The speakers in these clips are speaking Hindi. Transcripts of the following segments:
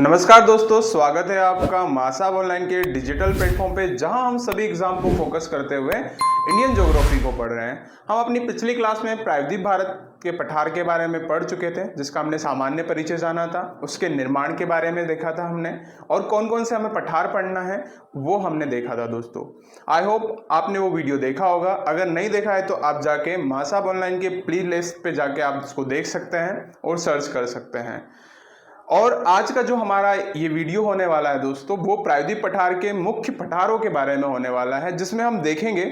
नमस्कार दोस्तों, स्वागत है आपका मासा ऑनलाइन के डिजिटल प्लेटफॉर्म पे, जहां हम सभी एग्जाम को फोकस करते हुए इंडियन ज्योग्राफी को पढ़ रहे हैं। हम अपनी पिछली क्लास में प्रायद्वीप भारत के पठार के बारे में पढ़ चुके थे, जिसका हमने सामान्य परिचय जाना था, उसके निर्माण के बारे में देखा था हमने, और कौन कौन से हमें पठार पढ़ना है वो हमने देखा था दोस्तों। आई होप आपने वो वीडियो देखा होगा। अगर नहीं देखा है तो आप जाके मासा ऑनलाइन के प्ले लिस्ट पे जाके आप उसको देख सकते हैं और सर्च कर सकते हैं। और आज का जो हमारा ये वीडियो होने वाला है दोस्तों, वो प्रायद्वीप पठार के मुख्य पठारों के बारे में होने वाला है, जिसमें हम देखेंगे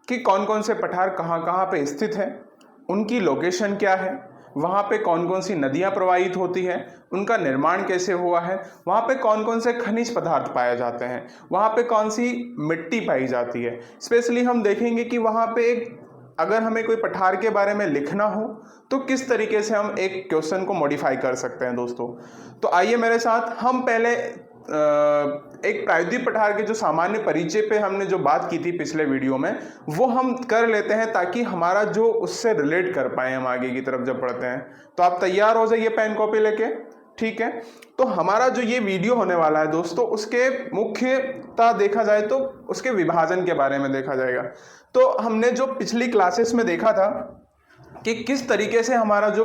कि कौन कौन से पठार कहाँ कहाँ पे स्थित है, उनकी लोकेशन क्या है, वहाँ पे कौन कौन सी नदियाँ प्रवाहित होती हैं, उनका निर्माण कैसे हुआ है, वहाँ पे कौन कौन से खनिज पदार्थ पाए जाते हैं, वहाँ पे कौन सी मिट्टी पाई जाती है। स्पेशली हम देखेंगे कि वहाँ पे अगर हमें कोई पठार के बारे में लिखना हो तो किस तरीके से हम एक क्वेश्चन को मॉडिफाई कर सकते हैं दोस्तों। तो आइए मेरे साथ, हम पहले एक प्रायद्वीप पठार के जो सामान्य परिचय पे हमने जो बात की थी पिछले वीडियो में, वो हम कर लेते हैं ताकि हमारा जो उससे रिलेट कर पाए हम आगे की तरफ जब पढ़ते हैं। तो आप तैयार हो जाइए पेन कॉपी लेके, ठीक है। तो हमारा जो ये वीडियो होने वाला है दोस्तों, उसके मुख्यता देखा जाए तो उसके विभाजन के बारे में देखा जाएगा। तो हमने जो पिछली क्लासेस में देखा था कि किस तरीके से हमारा जो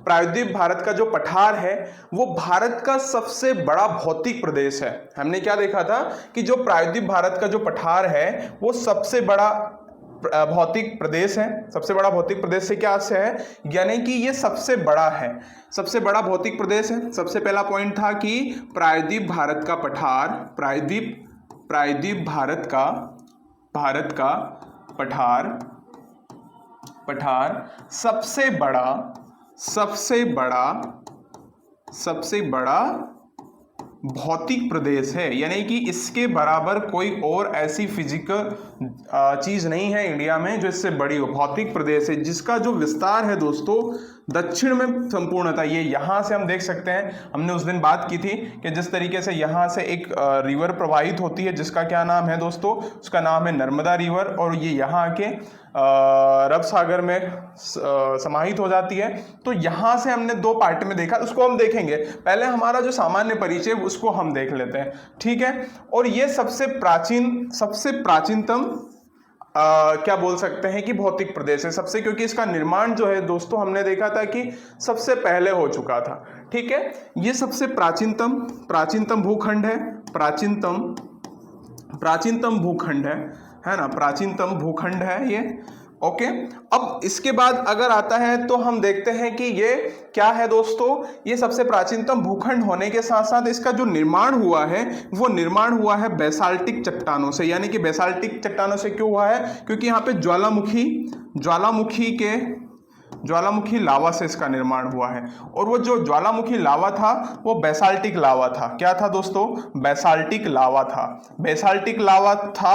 प्रायद्वीप भारत का जो पठार है वो भारत का सबसे बड़ा भौतिक प्रदेश है। हमने क्या देखा था कि जो प्रायद्वीप भारत का जो पठार है वो सबसे बड़ा भौतिक प्रदेश है। सबसे बड़ा भौतिक प्रदेश से क्या से है, यानी कि ये सबसे बड़ा है, सबसे बड़ा भौतिक प्रदेश है। सबसे पहला पॉइंट था कि प्रायद्वीप भारत का पठार, प्रायद्वीप भारत का पठार सबसे बड़ा भौतिक प्रदेश है, यानी कि इसके बराबर कोई और ऐसी फिजिकल चीज नहीं है इंडिया में जो इससे बड़ी हो। भौतिक प्रदेश है जिसका जो विस्तार है दोस्तों दक्षिण में संपूर्णता, ये यहाँ से हम देख सकते हैं। हमने उस दिन बात की थी कि जिस तरीके से यहाँ से एक रिवर प्रवाहित होती है, जिसका क्या नाम है दोस्तों, उसका नाम है नर्मदा रिवर, और ये यहाँ के अरब सागर में समाहित हो जाती है। तो यहाँ से हमने दो पार्ट में देखा, उसको हम देखेंगे। पहले हमारा जो सामान्य परिचय उसको हम देख लेते हैं, ठीक है। और ये सबसे प्राचीनतम क्या बोल सकते हैं कि भौतिक प्रदेश है सबसे, क्योंकि इसका निर्माण जो है दोस्तों हमने देखा था कि सबसे पहले हो चुका था, ठीक है। ये सबसे प्राचीनतम भूखंड है, प्राचीनतम भूखंड है ना, प्राचीनतम भूखंड है ये, ओके। अब इसके बाद अगर आता है तो हम देखते हैं कि ये क्या है दोस्तों, ये सबसे प्राचीनतम भूखंड होने के साथ साथ इसका जो निर्माण हुआ है वो निर्माण हुआ है बेसाल्टिक चट्टानों से। यानी कि बेसाल्टिक चट्टानों से क्यों हुआ है, क्योंकि यहाँ पे ज्वालामुखी लावा से इसका निर्माण हुआ है। और वो जो ज्वालामुखी लावा था वो बेसाल्टिक लावा था। क्या था दोस्तों, बेसाल्टिक लावा था।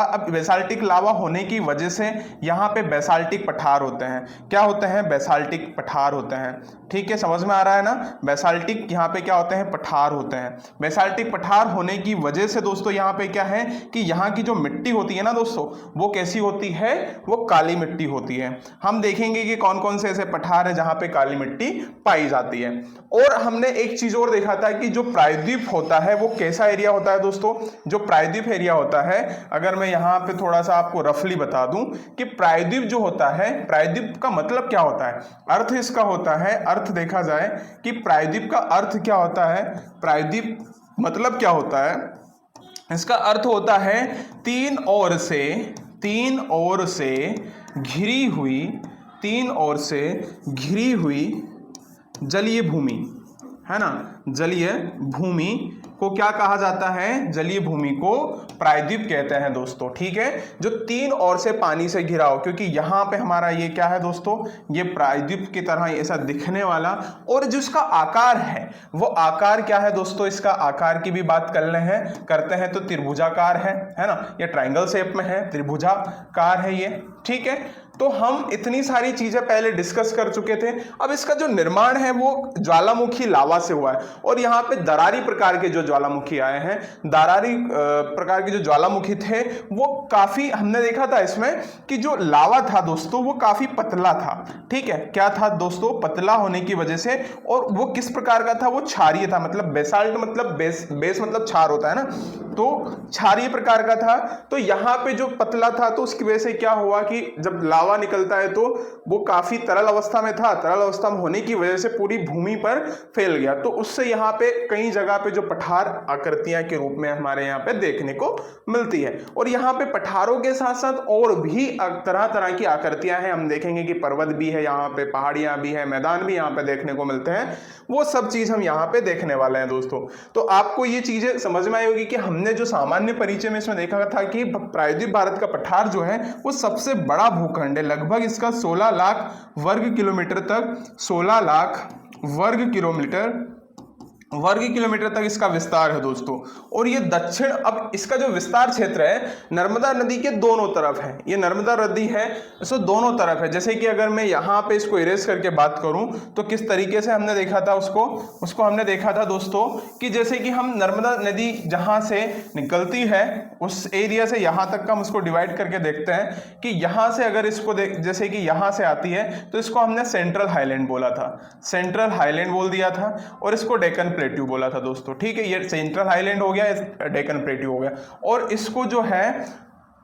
अब बेसाल्टिक लावा होने की वजह से यहाँ पे बेसाल्टिक पठार होते हैं। क्या होते हैं, बेसाल्टिक पठार होते हैं, ठीक है। समझ में आ रहा है ना, बेसाल्टिक यहाँ पे क्या होते हैं, पठार होते हैं। बेसाल्टिक पठार होने की वजह से दोस्तों यहाँ पे क्या है कि यहाँ की जो मिट्टी होती है ना दोस्तों, वो कैसी होती है, वो काली मिट्टी होती है। हम देखेंगे कि कौन कौन से ऐसे पठार है जहां पे काली मिट्टी पाई जाती है। और हमने एक चीज और देखा था कि जो प्रायद्वीप होता है वो कैसा एरिया होता है दोस्तों। जो प्रायद्वीप एरिया होता है, अगर मैं यहाँ पे थोड़ा सा आपको रफली बता दूं कि प्रायद्वीप जो होता है, प्रायद्वीप का मतलब क्या होता है, अर्थ इसका होता है, अर्थ देखा जाए कि प्रायद्वीप का अर्थ क्या होता है, प्रायद्वीप मतलब क्या होता है, इसका अर्थ होता है तीन ओर से घिरी हुई जलीय भूमि, है ना। जलीय भूमि को क्या कहा जाता है, जलीय भूमि को प्रायद्वीप कहते हैं दोस्तों, ठीक है। जो तीन ओर से पानी से घिरा हो, क्योंकि यहाँ पे हमारा ये क्या है दोस्तों, ये प्रायद्वीप की तरह ऐसा दिखने वाला, और जिसका आकार है वो आकार क्या है दोस्तों, इसका आकार की भी बात करते हैं तो त्रिभुजाकार है ना, ये ट्रायंगल शेप में है, त्रिभुजाकार है ये, ठीक है। तो हम इतनी सारी चीजें पहले डिस्कस कर चुके थे। अब इसका जो निर्माण है वो ज्वालामुखी लावा से हुआ है, और यहाँ पे दरारी प्रकार के जो ज्वालामुखी आए हैं, दरारी प्रकार के जो ज्वालामुखी थे वो काफी, हमने देखा था इसमें कि जो लावा था दोस्तों वो काफी पतला था। ठीक है, क्या था दोस्तों, पतला होने की वजह से, और वो किस प्रकार का था, वो क्षारीय था, मतलब बेसाल्ट मतलब बेस मतलब क्षार होता है ना, तो क्षारीय प्रकार का था। तो यहाँ पे जो पतला था तो उसकी वजह से क्या हुआ कि जब लावा निकलता है तो वो काफी तरल अवस्था में था, तरल अवस्था में होने की वजह से पूरी भूमि पर फैल गया। तो उससे यहाँ पे कई जगह पे जो पठार आकृतियां के रूप में हमारे यहाँ पे देखने को मिलती है। और यहाँ पे पठारों के साथ साथ और भी तरह तरह की आकृतियां हैं। हम देखेंगे कि पर्वत भी है यहाँ पे, पहाड़ियां भी है, मैदान भी यहाँ पे देखने को मिलते हैं। वो सब चीज हम यहाँ पे देखने वाले हैं दोस्तों। तो आपको ये चीजें समझ में आई होगी कि हमने जो सामान्य परिचय में इसमें देखा था कि प्रायद्वीप भारत का पठार जो है वो सबसे बड़ा भूखंड है। लगभग इसका 16 लाख वर्ग किलोमीटर तक, 16 लाख वर्ग किलोमीटर तक इसका विस्तार है दोस्तों। और ये दक्षिण, अब इसका जो विस्तार क्षेत्र है नर्मदा नदी के दोनों तरफ है। ये नर्मदा नदी है इसको दोनों तरफ है। जैसे कि अगर मैं यहाँ पे इसको इरेज करके बात करूं तो किस तरीके से हमने देखा था उसको हमने देखा था दोस्तों कि जैसे कि हम नर्मदा नदी जहां से निकलती है उस एरिया से यहाँ तक का हम उसको डिवाइड करके देखते हैं कि यहाँ से अगर इसको जैसे कि यहाँ से आती है तो इसको हमने सेंट्रल हाईलैंड बोला था, सेंट्रल हाईलैंड बोल दिया था, और इसको डेक्कन प्लेट्यू बोला था दोस्तों। ठीक है, ये सेंट्रल हाईलैंड हो गया, डेक्कन प्लेट्यू हो गया। और इसको जो है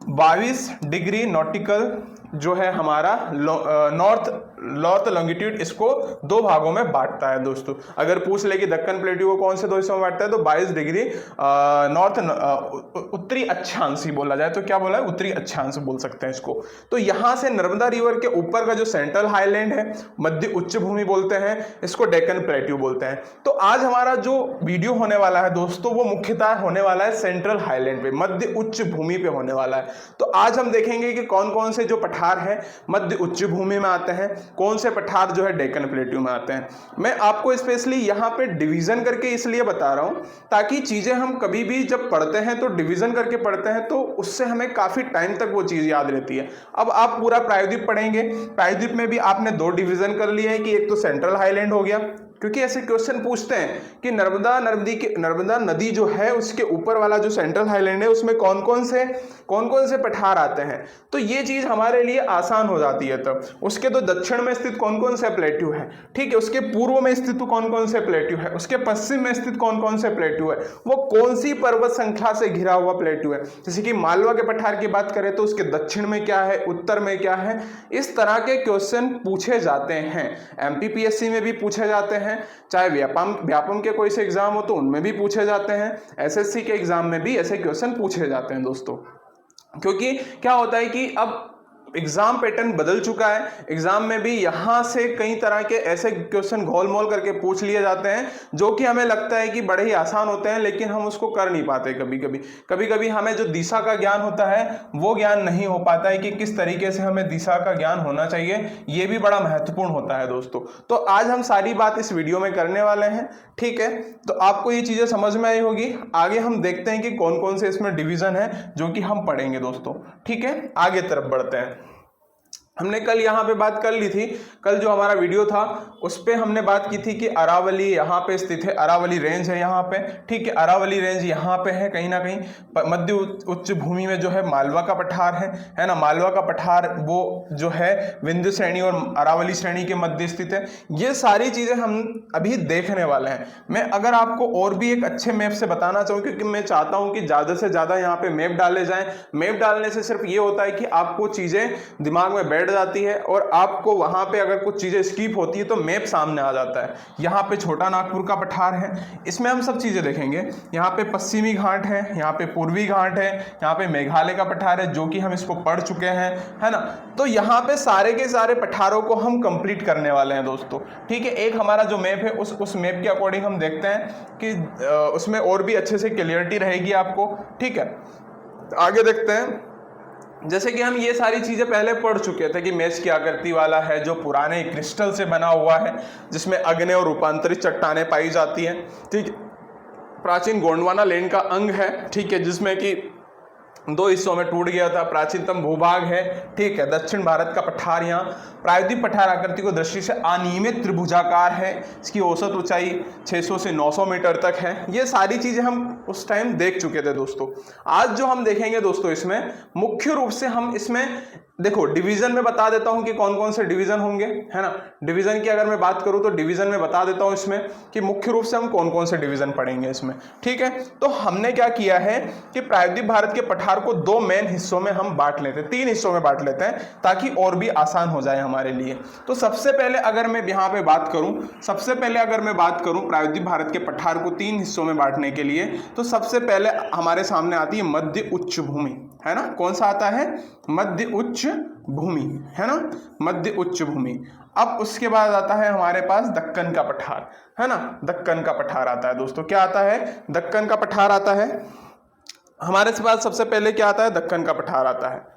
22 डिग्री नॉटिकल जो है हमारा नॉर्थ लॉन्गिट्यूड, इसको दो भागों में बांटता है दोस्तों। अगर पूछ ले कि दक्कन प्लेट्यू को कौन से दो हिस्सों में बांटता है तो 22 डिग्री उत्तरी अक्षांश ही बोला जाए तो क्या बोला है, उत्तरी अक्षांश बोल सकते हैं इसको। तो यहां से नर्मदा रिवर के ऊपर का जो सेंट्रल हाईलैंड है, मध्य उच्च भूमि बोलते हैं इसको, डेक्कन प्लेट्यू बोलते हैं। तो आज हमारा जो वीडियो होने वाला है दोस्तों वो मुख्यतः होने वाला है सेंट्रल हाईलैंड पे, मध्य उच्च भूमि पे होने वाला है। तो आज हम देखेंगे कि कौन कौन से जो पठार है मध्य उच्च भूमि में आते हैं, कौन से पठार जो है डेक्कन प्लेट्यू में आते हैं। मैं आपको स्पेशली यहाँ पे डिवीजन करके इसलिए बता रहा हूँ ताकि चीजें हम कभी भी जब पढ़ते हैं तो डिवीजन करके पढ़ते हैं तो उससे हमें काफी टाइम तक वो चीज याद रहती है। अब आप पूरा प्रायद्वीप पढ़ेंगे, प्रायद्वीप में भी आपने दो डिवीजन कर लिए हैं कि एक तो सेंट्रल हाईलैंड हो गया, क्योंकि ऐसे क्वेश्चन पूछते हैं कि नर्मदा नदी जो है उसके ऊपर वाला जो सेंट्रल हाईलैंड है उसमें कौन कौन से पठार आते हैं। तो ये चीज हमारे लिए आसान हो जाती है तब। उसके तो दक्षिण में स्थित कौन कौन से प्लेट्यू है, ठीक है, उसके पूर्व में स्थित कौन कौन से प्लेट्यू है, उसके पश्चिम में स्थित कौन कौन से प्लेट्यू है, वो कौन सी पर्वत श्रृंखला से घिरा हुआ प्लेट्यू है। जैसे कि मालवा के पठार की बात करें तो उसके दक्षिण में क्या है, उत्तर में क्या है। इस तरह के क्वेश्चन पूछे जाते हैं, एमपीपीएससी में भी पूछे जाते हैं, चाहे व्यापम के कोई से एग्जाम हो तो उनमें भी पूछे जाते हैं, एसएससी के एग्जाम में भी ऐसे क्वेश्चन पूछे जाते हैं दोस्तों। क्योंकि क्या होता है कि अब एग्जाम पैटर्न बदल चुका है, एग्जाम में भी यहां से कई तरह के ऐसे क्वेश्चन घोल मोल करके पूछ लिए जाते हैं जो कि हमें लगता है कि बड़े ही आसान होते हैं, लेकिन हम उसको कर नहीं पाते। कभी कभी हमें जो दिशा का ज्ञान होता है वो ज्ञान नहीं हो पाता है कि किस तरीके से हमें दिशा का ज्ञान होना चाहिए, ये भी बड़ा महत्वपूर्ण होता है दोस्तों। तो आज हम सारी बात इस वीडियो में करने वाले हैं, ठीक है। तो आपको ये चीजें समझ में आई होगी। आगे हम देखते हैं कि कौन कौन से इसमें डिवीजन है जो कि हम पढ़ेंगे दोस्तों, ठीक है। आगे तरफ बढ़ते हैं। हमने कल यहाँ पे बात कर ली थी, कल जो हमारा वीडियो था उस पे हमने बात की थी कि अरावली यहाँ पे स्थित है, अरावली रेंज है यहाँ पे, ठीक है। अरावली रेंज यहाँ पे है कहीं ना कहीं मध्य उच्च भूमि में जो है मालवा का पठार है ना। मालवा का पठार वो जो है विंध्य श्रेणी और अरावली श्रेणी के मध्य स्थित है। ये सारी चीजें हम अभी देखने वाले हैं। मैं अगर आपको और भी एक अच्छे मैप से बताना चाहूँ, क्योंकि मैं चाहता हूँ कि ज्यादा से ज्यादा यहाँ पे मैप डाले जाएं। मैप डालने से सिर्फ ये होता है कि आपको चीजें दिमाग में बैठ जाती है और आपको वहां पे अगर कुछ चीजें स्किप होती है तो मैप सामने आ जाता है। यहाँ पे छोटा नागपुर का पठार है, इसमें हम सब चीजें देखेंगे। यहाँ पे पश्चिमी घाट है, यहाँ पे पूर्वी घाट है, यहाँ पे मेघालय का पठार है जो कि हम इसको पढ़ चुके हैं, है ना। तो यहाँ पे सारे के सारे पठारों को हम कंप्लीट करने वाले हैं दोस्तों, ठीक है। एक हमारा जो मैप है उस मैप के अकॉर्डिंग हम देखते हैं कि उसमें और भी अच्छे से क्लियरिटी रहेगी आपको, ठीक है। आगे देखते हैं। जैसे कि हम ये सारी चीजें पहले पढ़ चुके थे कि मेष की आकृति वाला है जो पुराने क्रिस्टल से बना हुआ है, जिसमें अग्नेय और रूपांतरित चट्टानें पाई जाती हैं, ठीक है। प्राचीन गोंडवाना लैंड का अंग है, ठीक है, जिसमें कि दो हिस्सों में टूट गया था। प्राचीनतम भूभाग है, ठीक है, दक्षिण भारत का पठार। यहाँ प्रायद्वीप पठार आकृति को दृष्टि से अनियमित त्रिभुजाकार है। इसकी औसत ऊंचाई 600 से 900 मीटर तक है। ये सारी चीजें हम उस टाइम देख चुके थे दोस्तों। आज जो हम देखेंगे दोस्तों, इसमें मुख्य रूप से हम इसमें देखो डिवीजन में बता देता हूं कि कौन कौन से डिवीजन होंगे, है ना। डिवीजन की अगर मैं बात करूं तो डिवीजन में बता देता हूं इसमें कि मुख्य रूप से हम कौन कौन से डिवीजन पढ़ेंगे इसमें, ठीक है। तो हमने क्या किया है कि प्रायद्वीप भारत के पठार को दो मेन हिस्सों में हम बांट लेते हैं, 3 हिस्सों में बांट लेते हैं ताकि और भी आसान हो जाए हमारे लिए। तो सबसे पहले अगर मैं यहाँ पे बात करूं, प्रायद्वीप भारत के पठार को 3 हिस्सों में बांटने के लिए, तो सबसे पहले हमारे सामने आती है मध्य उच्च भूमि, है ना। कौन सा आता है? मध्य उच्च भूमि, है ना, मध्य उच्च भूमि। अब उसके बाद आता है हमारे पास दक्कन का पठार, है ना। दक्कन का पठार आता है दोस्तों। क्या आता है? दक्कन का पठार आता है हमारे पास। सबसे पहले क्या आता है? दक्कन का पठार आता है।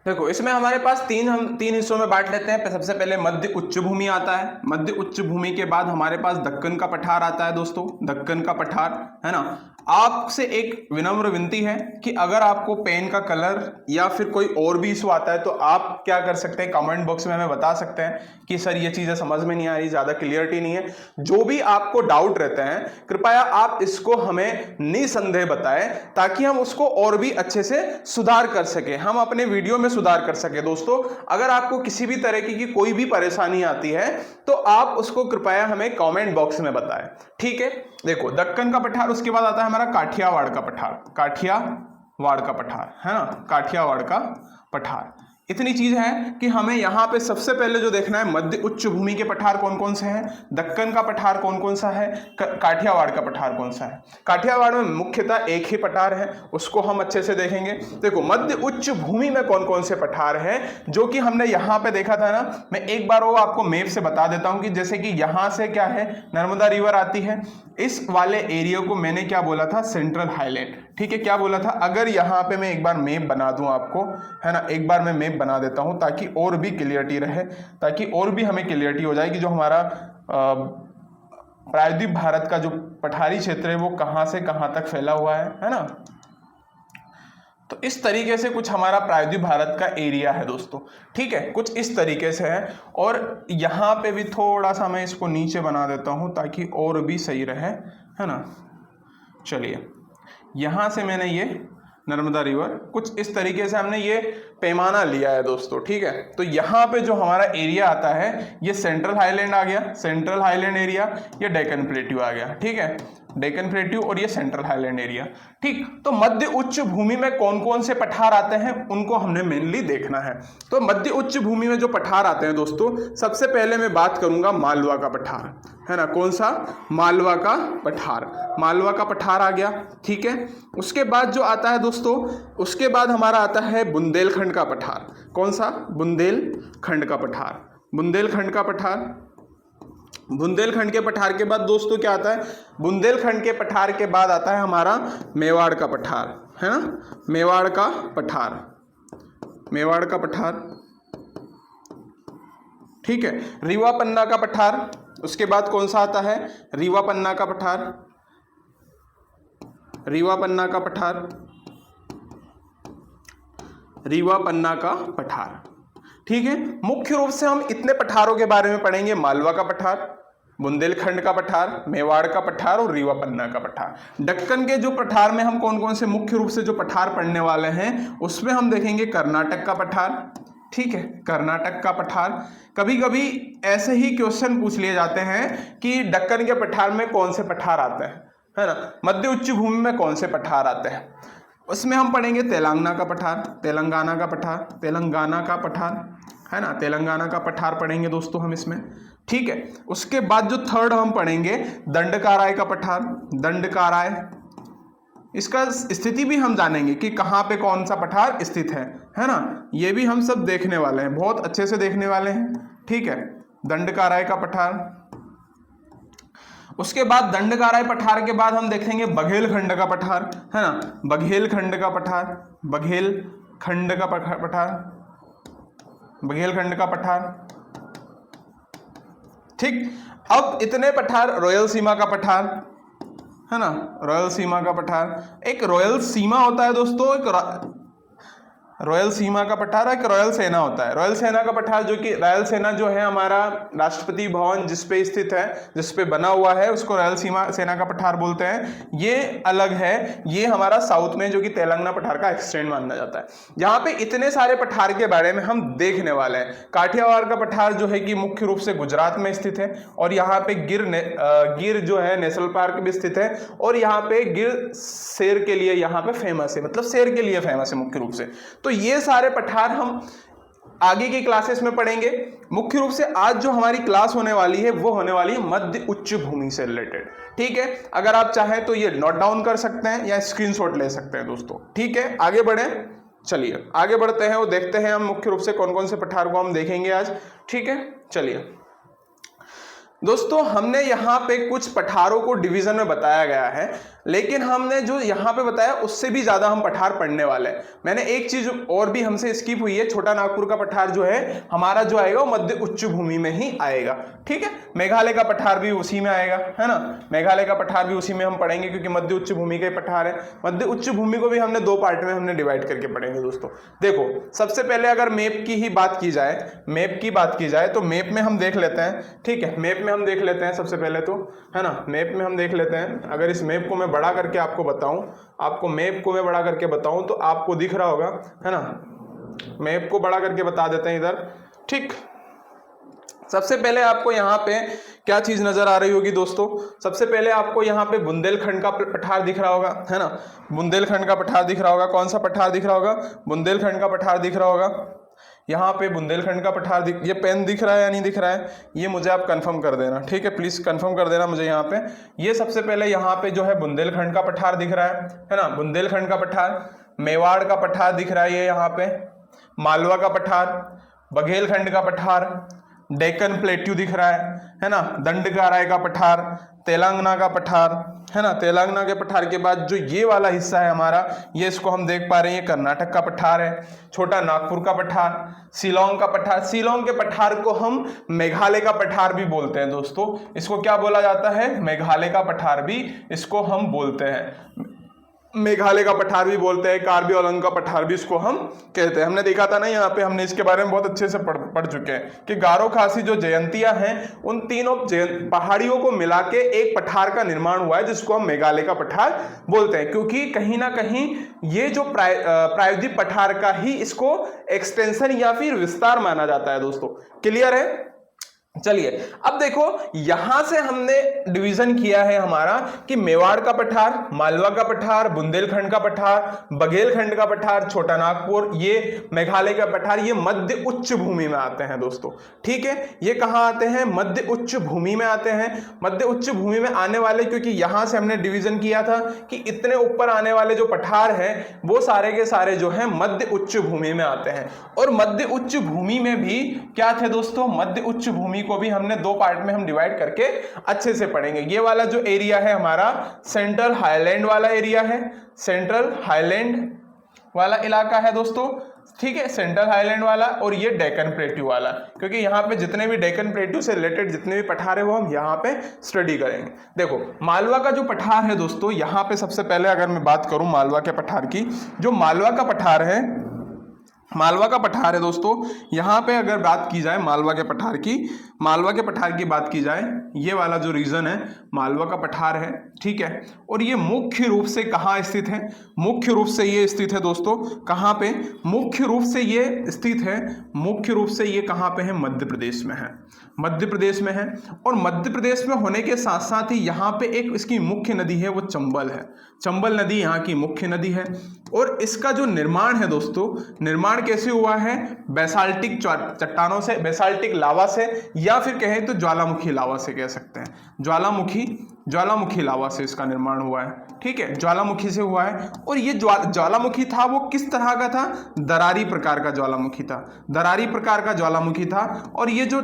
देखो इसमें हमारे पास हम तीन हिस्सों में बांट लेते हैं। सबसे पहले मध्य उच्च भूमि आता है। मध्य उच्च भूमि के बाद हमारे पास दक्कन का पठार आता है दोस्तों, दक्कन का पठार, है ना। आपसे एक विनम्र विनती है कि अगर आपको पेन का कलर या फिर कोई और भी इशू आता है तो आप क्या कर सकते हैं, कमेंट बॉक्स में हमें बता सकते हैं कि सर ये चीजें समझ में नहीं आ रही, ज्यादा क्लियरिटी नहीं है। जो भी आपको डाउट रहते हैं कृपया आप इसको हमें निसंदेह बताएं ताकि हम उसको और भी अच्छे से सुधार कर सके, हम अपने वीडियो में सुधार कर सके। दोस्तों अगर आपको किसी भी तरह की कोई भी परेशानी आती है तो आप उसको कृपया हमें कमेंट बॉक्स में बताएं, ठीक है। देखो दक्कन का पठार, उसके बाद आता है हमारा काठियावाड़ का पठार, काठियावाड़ का पठार, है ना, काठियावाड़ का पठार। इतनी चीज है कि हमें यहाँ पे सबसे पहले जो देखना है मध्य उच्च भूमि के पठार कौन कौन से हैं, दक्कन का पठार कौन कौन सा है, काठियावाड़ का पठार कौन सा है। काठियावाड़ में मुख्यतः एक ही पठार है, उसको हम अच्छे से देखेंगे। देखो मध्य उच्च भूमि में कौन कौन से पठार हैं जो कि हमने यहाँ पे देखा था ना, मैं एक बार वो आपको मैप से बता देता हूँ कि जैसे कि यहाँ से क्या है, नर्मदा रिवर आती है। इस वाले एरिया को मैंने क्या बोला था, सेंट्रल हाईलैंड, ठीक है। क्या बोला था? अगर यहाँ पे मैं एक बार मैप बना दूं आपको, है ना, एक बार मैं मैप बना देता हूं ताकि और भी क्लियरिटी रहे, ताकि और भी हमें क्लियरिटी हो जाए कि जो हमारा प्रायद्वीप भारत का जो पठारी क्षेत्र है वो कहां से कहां तक फैला हुआ है ना। तो इस तरीके से कुछ हमारा प्रायद्वीप भारत का एरिया है दोस्तों, ठीक है, कुछ इस तरीके से है। और यहाँ पे भी थोड़ा सा मैं इसको नीचे बना देता हूँ ताकि और भी सही रहे, है ना। चलिए यहाँ से मैंने ये नर्मदा रिवर कुछ इस तरीके से हमने ये पैमाना लिया है दोस्तों, ठीक है। तो यहाँ पे जो हमारा एरिया आता है ये सेंट्रल हाईलैंड आ गया, सेंट्रल हाईलैंड एरिया, ये डेक्कन प्लेट्यू आ गया, ठीक है, डेक्कन प्लेट्यू और ये सेंट्रल हाईलैंड एरिया, ठीक। तो मध्य उच्च भूमि में कौन कौन से पठार आते हैं उनको हमने मेनली देखना है। तो मध्य उच्च भूमि में जो पठार आते हैं दोस्तों, सबसे पहले मैं बात करूंगा मालवा का पठार, है ना। कौन सा? मालवा का पठार, मालवा का पठार आ गया, ठीक है। उसके बाद जो आता है दोस्तों, उसके बाद हमारा आता है बुंदेलखंड का पठार। कौन सा? बुंदेलखंड का पठार, बुंदेलखंड का पठार। बुंदेलखंड के पठार के बाद दोस्तों क्या आता है? बुंदेलखंड के पठार के बाद आता है हमारा मेवाड़ का पठार, है ना, मेवाड़ का पठार, मेवाड़ का पठार, ठीक है। रीवा पन्ना का पठार, उसके बाद कौन सा आता है? रीवा पन्ना का पठार, रीवा पन्ना का पठार, रीवा पन्ना का पठार, ठीक है। मुख्य रूप से हम इतने पठारों के बारे में पढ़ेंगे, मालवा का पठार, बुंदेलखंड का पठार, मेवाड़ का पठार और रीवा पन्ना का पठार। दक्कन के जो पठार में हम कौन कौन से मुख्य रूप से जो पठार पढ़ने वाले हैं उसमें हम देखेंगे कर्नाटक का पठार, ठीक है, कर्नाटक का पठार। कभी कभी ऐसे ही क्वेश्चन पूछ लिए जाते हैं कि दक्कन के पठार में कौन से पठार आते हैं, है ना, मध्य उच्च भूमि में कौन से पठार आते हैं। उसमें हम पढ़ेंगे तेलंगाना का पठार, तेलंगाना का पठार, तेलंगाना का पठार, है ना, तेलंगाना का पठार पढ़ेंगे दोस्तों हम इसमें, ठीक है। उसके बाद जो थर्ड हम पढ़ेंगे दंडकाराय का पठार, दंडकाराय, इसका स्थिति भी हम जानेंगे कि कहाँ पे कौन सा पठार स्थित है ना, ये भी हम सब देखने वाले हैं, बहुत अच्छे से देखने वाले हैं, ठीक है, दंडकाराय का पठार। उसके बाद दंडकाराय पठार के बाद हम देखेंगे बघेलखंड का पठार, है ना, बघेलखंड का पठार, बघेलखंड का पठार, बघेलखंड का पठार, ठीक, अब इतने पठार, रॉयल सीमा का पठार है ना, रॉयल सीमा का पठार, एक रॉयल सीमा होता है दोस्तों, एक रॉयल सीमा का पठार, एक रॉयल सेना होता है। रॉयल सेना का पठार जो कि रॉयल सेना जो है हमारा राष्ट्रपति भवन जिस पे स्थित है, जिस पे बना हुआ है, उसको रॉयल सेना का पठार बोलते हैं। ये अलग है, ये हमारा साउथ में जो कि तेलंगाना पठार का एक्सटेंड माना जाता है। यहाँ पे इतने सारे पठार के बारे में हम देखने वाले हैं। काठियावाड़ का पठार जो है कि मुख्य रूप से गुजरात में स्थित है, और यहाँ पे गिर जो है नेशनल पार्क भी स्थित है, और यहाँ पे गिर शेर के लिए यहाँ पे फेमस है, मतलब शेर के लिए फेमस है मुख्य रूप से। तो ये सारे पठार हम आगे की क्लासेस में पढ़ेंगे। मुख्य रूप से आज जो हमारी क्लास होने वाली है वो होने वाली है मध्य उच्च भूमि से रिलेटेड। ठीक है, अगर आप चाहें तो ये नोट डाउन कर सकते हैं या स्क्रीनशॉट ले सकते हैं दोस्तों। ठीक है, आगे बढ़े, चलिए आगे बढ़ते हैं और देखते हैं हम मुख्य रूप से कौन कौन से पठार को हम देखेंगे आज। ठीक है, चलिए दोस्तों, हमने यहाँ पे कुछ पठारों को डिवीजन में बताया गया है, लेकिन हमने जो यहाँ पे बताया उससे भी ज्यादा हम पठार पढ़ने वाले हैं। मैंने एक चीज और भी हमसे स्किप हुई है, छोटा नागपुर का पठार जो है हमारा जो आएगा वो मध्य उच्च भूमि में ही आएगा। ठीक है, मेघालय का पठार भी उसी में आएगा, है ना, मेघालय का पठार भी उसी में हम पढ़ेंगे क्योंकि मध्य उच्च भूमि के पठार है। मध्य उच्च भूमि को भी हमने दो पार्ट में हमने डिवाइड करके पढ़ेंगे दोस्तों। देखो, सबसे पहले अगर मैप की ही बात की जाए, तो मैप में हम देख लेते हैं। ठीक है, मैप में हम देख लेते हैं सबसे पहले तो, है ना, मैप में हम देख लेते हैं। अगर इस मैप को मैं बड़ा करके आपको बताऊं, तो आपको दिख रहा होगा, है ना, मैप को बड़ा करके बता देते हैं इधर। ठीक, सबसे पहले आपको यहाँ पे क्या चीज नजर आ रही होगी दोस्तों, सबसे पहले आपको यहाँ पे बुंदेलखंड का पठार दिख रहा होगा, है ना, बुंदेलखंड का पठार दिख रहा होगा। कौन सा पठार दिख रहा होगा? बुंदेलखंड का पठार दिख रहा होगा। यहाँ पे बुंदेलखंड का पठार ये पेन दिख रहा है या नहीं दिख रहा है, ये मुझे आप कंफर्म कर देना। ठीक है, प्लीज कंफर्म कर देना मुझे यहाँ पे। ये सबसे पहले यहाँ पे जो है बुंदेलखंड का पठार दिख रहा है ना, बुंदेलखंड का पठार। मेवाड़ का पठार दिख रहा है ये यहाँ पे, मालवा का पठार, बघेलखंड का पठार, डेक्कन प्लेट्यू दिख रहा है ना, दंडकाराय का पठार, तेलंगाना का पठार, है ना। तेलंगाना के पठार के बाद जो ये वाला हिस्सा है हमारा, ये इसको हम देख पा रहे हैं, ये कर्नाटक का पठार है। छोटा नागपुर का पठार, शिलोंग का पठार, शिलोंग के पठार को हम मेघालय का पठार भी बोलते हैं दोस्तों। इसको क्या बोला जाता है? मेघालय का पठार भी इसको हम बोलते हैं, मेघालय का पठार भी बोलते हैं, कार्बी आंगलोंग का पठार भी इसको हम कहते हैं। हमने देखा था ना यहाँ पे, हमने इसके बारे में बहुत अच्छे से पढ़ चुके हैं कि गारो खासी जो जयंतियां हैं, उन तीनों पहाड़ियों को मिला के एक पठार का निर्माण हुआ है जिसको हम मेघालय का पठार बोलते हैं, क्योंकि कहीं ना कहीं ये जो प्रायद्वीप पठार का ही इसको एक्सटेंशन या फिर विस्तार माना जाता है दोस्तों। क्लियर है? चलिए अब देखो, यहां से हमने डिवीजन किया है हमारा कि मेवाड़ का पठार, मालवा का पठार, बुंदेलखंड का पठार, बघेलखंड का पठार, छोटा नागपुर, ये मेघालय का पठार, ये मध्य उच्च भूमि में आते हैं दोस्तों। ठीक है, ये कहां आते हैं? मध्य उच्च भूमि में आते हैं। मध्य उच्च भूमि में आने वाले, क्योंकि यहां से हमने डिवीजन किया था कि इतने ऊपर आने वाले जो पठार हैं वो सारे के सारे जो है मध्य उच्च भूमि में आते हैं। और मध्य उच्च भूमि में भी क्या थे दोस्तों? मध्य उच्च भूमि को भी हमने दो पार्ट में हम डिवाइड करके अच्छे से पढ़ेंगे। ये वाला जो एरिया है हमारा सेंट्रल हाईलैंड वाला एरिया है, सेंट्रल हाईलैंड वाला इलाका है दोस्तों। ठीक है, सेंट्रल हाईलैंड वाला, और ये डेक्कन प्लेट्यू वाला, क्योंकि यहाँ पे जितने भी डेक्कन प्लेट्यू से रिलेटेड जितने भी पठार है वो हम यहाँ पे स्टडी करेंगे। देखो, मालवा का जो पठार है दोस्तों, यहाँ पे सबसे पहले अगर मैं बात करूं मालवा के पठार की, जो मालवा का पठार है, मालवा का पठार है दोस्तों, यहाँ पे अगर बात की जाए मालवा के पठार की बात की जाए, ये वाला जो रीजन है मालवा का पठार है। ठीक है, और ये मुख्य रूप से कहाँ स्थित है? मुख्य रूप से ये स्थित है दोस्तों, कहाँ पे? मुख्य रूप से ये स्थित है, मुख्य रूप से ये कहाँ पे है? मध्य प्रदेश में है, मध्य प्रदेश में है। और मध्य प्रदेश में होने के साथ साथ ही यहाँ पे एक इसकी मुख्य नदी है, वो चंबल है। चंबल नदी यहाँ की मुख्य नदी है। और इसका जो निर्माण है दोस्तों, निर्माण कैसे हुआ है? बेसाल्टिक चट्टानों से, बेसाल्टिक लावा से, या फिर कहें तो ज्वालामुखी लावा से कह सकते हैं। ज्वालामुखी लावा से इसका निर्माण हुआ है। ठीक है, ज्वालामुखी से हुआ है। और ये ज्वालामुखी था वो किस तरह का था? दरारी प्रकार का ज्वालामुखी था, दरारी प्रकार का ज्वालामुखी था। और ये जो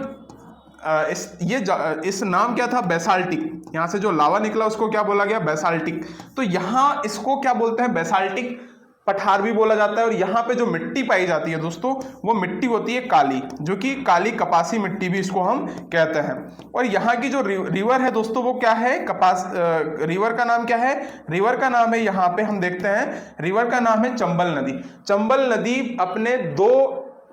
इस नाम क्या था? बेसाल्टिक। यहाँ से जो लावा निकला उसको क्या बोला गया? बेसाल्टिक। तो यहाँ इसको क्या बोलते हैं? बेसाल्टिक पठार भी बोला जाता है। और यहाँ पे जो मिट्टी पाई जाती है दोस्तों, वो मिट्टी होती है काली, जो कि काली कपासी मिट्टी भी इसको हम कहते हैं। और यहाँ की जो रिवर है दोस्तों, वो क्या है, रिवर का नाम क्या है, रिवर का नाम है, यहाँ पे हम देखते हैं रिवर का नाम है चंबल नदी। चंबल नदी अपने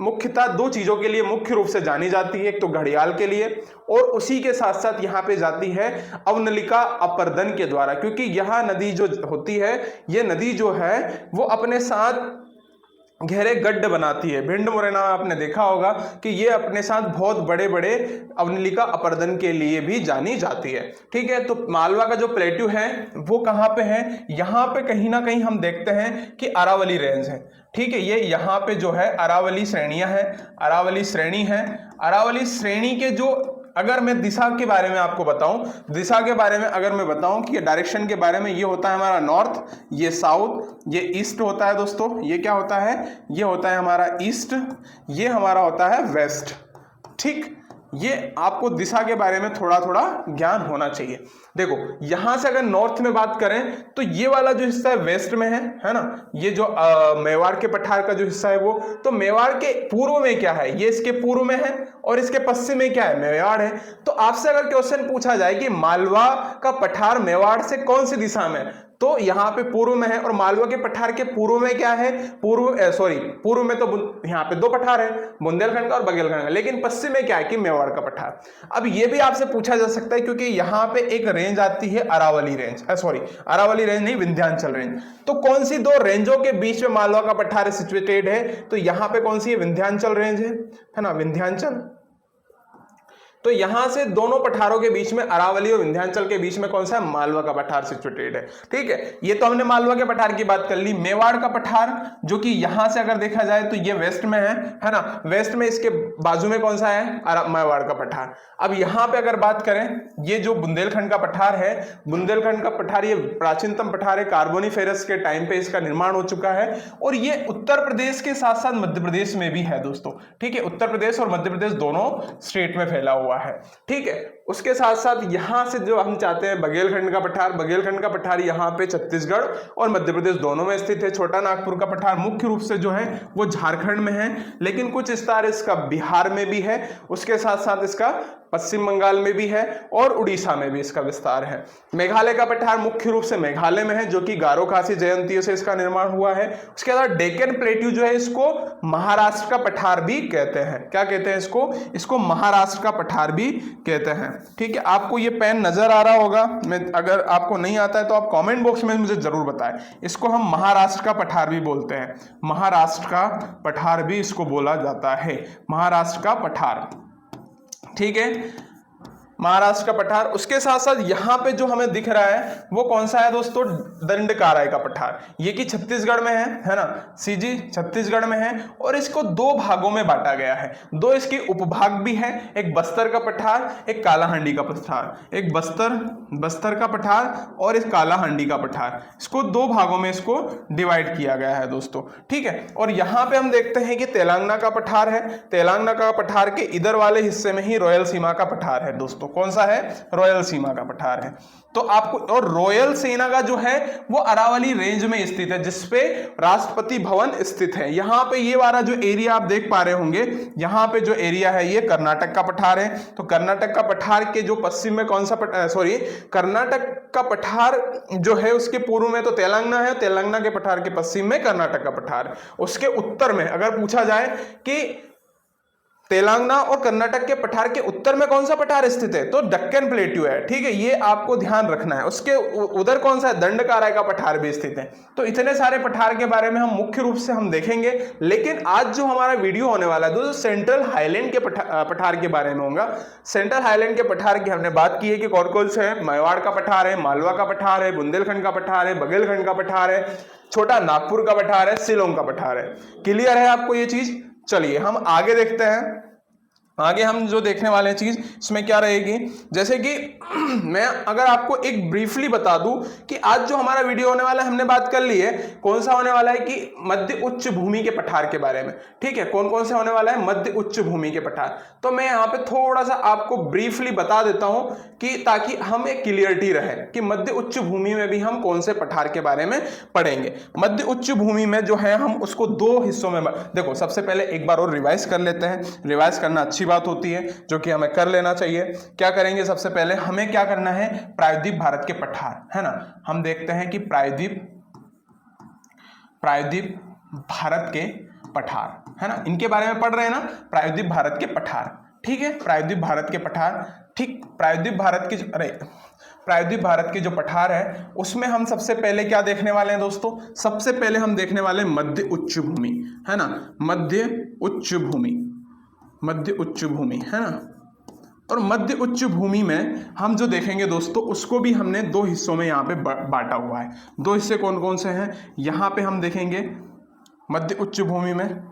मुख्यतः दो चीजों के लिए मुख्य रूप से जानी जाती है, एक तो घड़ियाल के लिए, और उसी के साथ साथ यहाँ पे जाती है अवनलिका अपर्दन के द्वारा, क्योंकि यह नदी जो होती है, ये नदी जो है वो अपने साथ गहरे गड्ढ बनाती है। भिंड मुरैना आपने देखा होगा कि ये अपने साथ बहुत बड़े बड़े अवनलिका अपर्दन के लिए भी जानी जाती है। ठीक है, तो मालवा का जो प्लेट्यू है वो कहाँ पे है, यहाँ पे कहीं ना कहीं हम देखते हैं कि अरावली रेंज है। ठीक है, ये यहाँ पे जो है अरावली श्रेणियां हैं, अरावली श्रेणी है। अरावली श्रेणी के जो, अगर मैं दिशा के बारे में आपको बताऊं, दिशा के बारे में अगर मैं बताऊं कि डायरेक्शन के बारे में, ये होता है हमारा नॉर्थ, ये साउथ, ये ईस्ट होता है दोस्तों। ये क्या होता है, ये होता है हमारा ईस्ट, ये हमारा होता है वेस्ट। ठीक, ये आपको दिशा के बारे में थोड़ा थोड़ा ज्ञान होना चाहिए। देखो, यहां से अगर नॉर्थ में बात करें तो ये वाला जो हिस्सा है वेस्ट में है ना, ये जो मेवाड़ के पठार का जो हिस्सा है वो, तो मेवाड़ के पूर्व में क्या है, ये इसके पूर्व में है, और इसके पश्चिम में क्या है, मेवाड़ है। तो आपसे अगर क्वेश्चन पूछा जाए कि मालवा का पठार मेवाड़ से कौन सी दिशा में, तो यहाँ पे पूर्व में है, और मालवा के पठार के पूर्व में क्या है, पूर्व में तो यहाँ पे दो पठार है, बुंदेलखंड का और बघेलखंड का, लेकिन पश्चिम में क्या है कि मेवाड़ का पठार। अब ये भी आपसे पूछा जा सकता है, क्योंकि यहाँ पे एक रेंज आती है अरावली रेंज, अरावली रेंज नहीं, विंध्याचल रेंज। तो कौन सी दो रेंजों के बीच में मालवा का पठार सिचुएटेड है, तो यहाँ पे कौन सी है, विंध्याचल रेंज है ना, विंध्याचल। तो यहां से दोनों पठारों के बीच में, अरावली और विंध्याचल के बीच में कौन सा है, मालवा का पठार सिचुएटेड है। ठीक है, ये तो हमने मालवा के पठार की बात कर ली। मेवाड़ का पठार, जो कि यहां से अगर देखा जाए तो ये वेस्ट में है ना, वेस्ट में इसके बाजू में कौन सा है, मेवाड़ का पठार। अब यहां पे अगर बात करें, ये जो बुंदेलखंड का पठार है, बुंदेलखंड का पठार ये प्राचीनतम पठार है, कार्बोनिफेरस के टाइम पे इसका निर्माण हो चुका है, और ये उत्तर प्रदेश के साथ साथ मध्य प्रदेश में भी है दोस्तों। ठीक है, उत्तर प्रदेश और मध्य प्रदेश दोनों स्टेट में फैला हुआ है। ठीक है, उसके साथ साथ यहां से जो हम चाहते हैं बघेलखंड का पठार, बघेलखंड का पठार यहां पे छत्तीसगढ़ और मध्य प्रदेश दोनों में स्थित है। छोटा नागपुर का पठार मुख्य रूप से जो है वो झारखंड में है, लेकिन कुछ विस्तार इसका बिहार में भी है, उसके साथ साथ इसका पश्चिम बंगाल में भी है, और उड़ीसा में भी इसका विस्तार है। मेघालय का पठार मुख्य रूप से मेघालय में है, जो कि गारो खासी जयंतियों से इसका निर्माण हुआ है। उसके बाद डेक्कन प्लेट्यू जो है, इसको महाराष्ट्र का पठार भी कहते हैं। क्या कहते हैं इसको महाराष्ट्र का पठार भी कहते हैं। ठीक है, आपको ये पेन नजर आ रहा होगा, मैं अगर आपको नहीं आता है तो आप कमेंट बॉक्स में मुझे जरूर बताएं। इसको हम महाराष्ट्र का पठार भी बोलते हैं, महाराष्ट्र का पठार भी इसको बोला जाता है, महाराष्ट्र का पठार। ठीक है, महाराष्ट्र का पठार। उसके साथ साथ यहाँ पे जो हमें दिख रहा है वो कौन सा है दोस्तों, दंडकाराय का पठार। ये कि छत्तीसगढ़ में है ना, सीजी छत्तीसगढ़ में है, और इसको दो भागों में बांटा गया है, दो इसके उपभाग भी हैं, एक बस्तर का पठार, एक कालाहांडी का पठार, एक बस्तर का पठार और एक कालाहांडी का पठार। इसको दो भागों में इसको डिवाइड किया गया है दोस्तों। ठीक है, और यहाँ पे हम देखते हैं कि तेलंगाना का पठार है, तेलंगाना का पठार के इधर वाले हिस्से में ही रॉयल सीमा का पठार है दोस्तों। कौन सा है, रॉयल सीमा का पठार है। तो आपको, और रॉयल सेना का जो है वो अरावली रेंज में स्थित है, जिसपे राष्ट्रपति भवन स्थित है। यहाँ पे ये वाला जो एरिया आप देख पा रहे होंगे, यहाँ पे जो एरिया है ये कर्नाटक का पठार है। तो कर्नाटक का पठार के जो पश्चिम में कौन सा कर्नाटक का पठार जो है उसके पूर्व में तो तेलंगाना है, तेलंगाना के पठार के पश्चिम में कर्नाटक का पठार। उसके उत्तर में अगर पूछा जाए कि तेलंगाना और कर्नाटक के पठार के उत्तर में कौन सा पठार स्थित है, तो डेक्कन प्लेट्यू है। ठीक है, ये आपको ध्यान रखना है। उसके उधर कौन सा है, दंडकाराय का पठार भी स्थित है। तो इतने सारे पठार के बारे में हम मुख्य रूप से हम देखेंगे, लेकिन आज जो हमारा वीडियो होने वाला है दोस्तों सेंट्रल हाईलैंड के पठार के बारे में होगा। सेंट्रल हाईलैंड के पठार की हमने बात की है कि कौन कौन से है, मेवाड़ का पठार है, मालवा का पठार है, बुंदेलखंड का पठार है, बघेलखंड का पठार है, छोटा नागपुर का पठार है, शिलोंग का पठार है। क्लियर है आपको ये चीज? चलिए हम आगे देखते हैं। आगे हम जो देखने वाले हैं चीज इसमें क्या रहेगी, जैसे कि मैं अगर आपको एक ब्रीफली बता दूं कि आज जो हमारा वीडियो होने वाला है, हमने बात कर ली है कौन सा होने वाला है कि मध्य उच्च भूमि के पठार के बारे में। ठीक है, कौन कौन से होने वाला है, मध्य उच्च भूमि के पठार। तो मैं यहाँ पे थोड़ा सा आपको ब्रीफली बता देता हूं कि ताकि हमें क्लियरिटी रहे कि मध्य उच्च भूमि में भी हम कौन से पठार के बारे में पढ़ेंगे। मध्य उच्च भूमि में जो है हम उसको दो हिस्सों में देखो, सबसे पहले एक बार और रिवाइज कर लेते हैं। रिवाइज करना अच्छी बात होती है जो कि हमें कर लेना चाहिए। क्या करेंगे, सबसे पहले हमें क्या करना है, प्रायद्वीप भारत के पठार, है ना। हम देखते हैं कि प्रायद्वीप भारत के पठार, है ना, इनके बारे में पढ़ रहे हैं ना, प्रायद्वीप भारत के पठार। ठीक है, प्रायद्वीप भारत के पठार। ठीक, प्रायद्वीप भारत के जो पठार है उसमें हम सबसे पहले क्या देखने वाले हैं दोस्तों, सबसे पहले हम देखने वाले हैं मध्य उच्च भूमि, है ना, मध्य उच्च भूमि, है ना। और मध्य उच्च भूमि में हम जो देखेंगे दोस्तों, उसको भी हमने दो हिस्सों में यहाँ पे बांटा हुआ है। दो हिस्से कौन कौन से हैं, यहाँ पे हम देखेंगे मध्य उच्च भूमि में,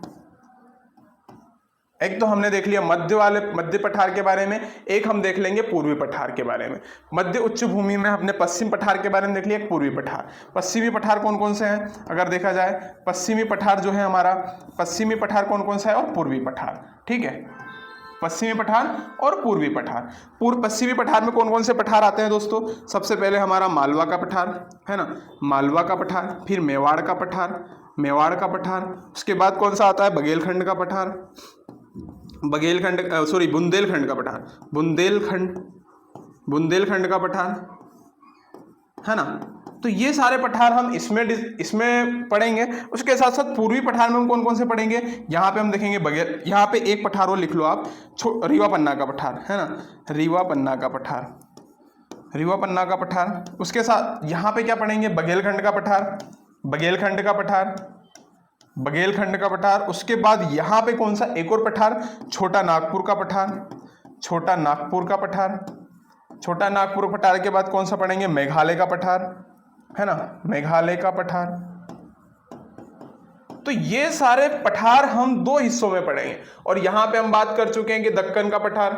एक तो हमने देख लिया मध्य पठार के बारे में, एक हम देख लेंगे पूर्वी पठार के बारे में। मध्य उच्च भूमि में हमने पश्चिम पठार के बारे में देख लिया, एक पूर्वी पठार। पश्चिमी पठार कौन कौन से हैं, अगर देखा जाए पश्चिमी पठार जो है हमारा, पश्चिमी पठार कौन कौन सा है, और पूर्वी पठार। ठीक है, पश्चिमी पठार और पूर्वी पठार। पश्चिमी पठार में कौन कौन से पठार आते हैं दोस्तों, सबसे पहले हमारा मालवा का पठार, है ना, मालवा का पठार, फिर मेवाड़ का पठार, उसके बाद कौन सा आता है, बुंदेलखंड का पठार, बुंदेलखंड का पठार, है ना। तो ये सारे पठार हम इसमें पढ़ेंगे। उसके साथ साथ पूर्वी पठार में हम कौन कौन से पढ़ेंगे, यहाँ पे हम देखेंगे यहाँ पे एक पठार और लिख लो आप, रीवा पन्ना का पठार, है ना, रीवा पन्ना का पठार। उसके साथ यहाँ पे क्या पढ़ेंगे, बघेलखंड का पठार। उसके बाद यहाँ पे कौन सा एक और पठार, छोटा नागपुर पठार के बाद कौन सा पढ़ेंगे, मेघालय का पठार, है ना, मेघालय का पठार। तो ये सारे पठार हम दो हिस्सों में पढ़ेंगे। और यहां पे हम बात कर चुके हैं कि दक्कन का पठार,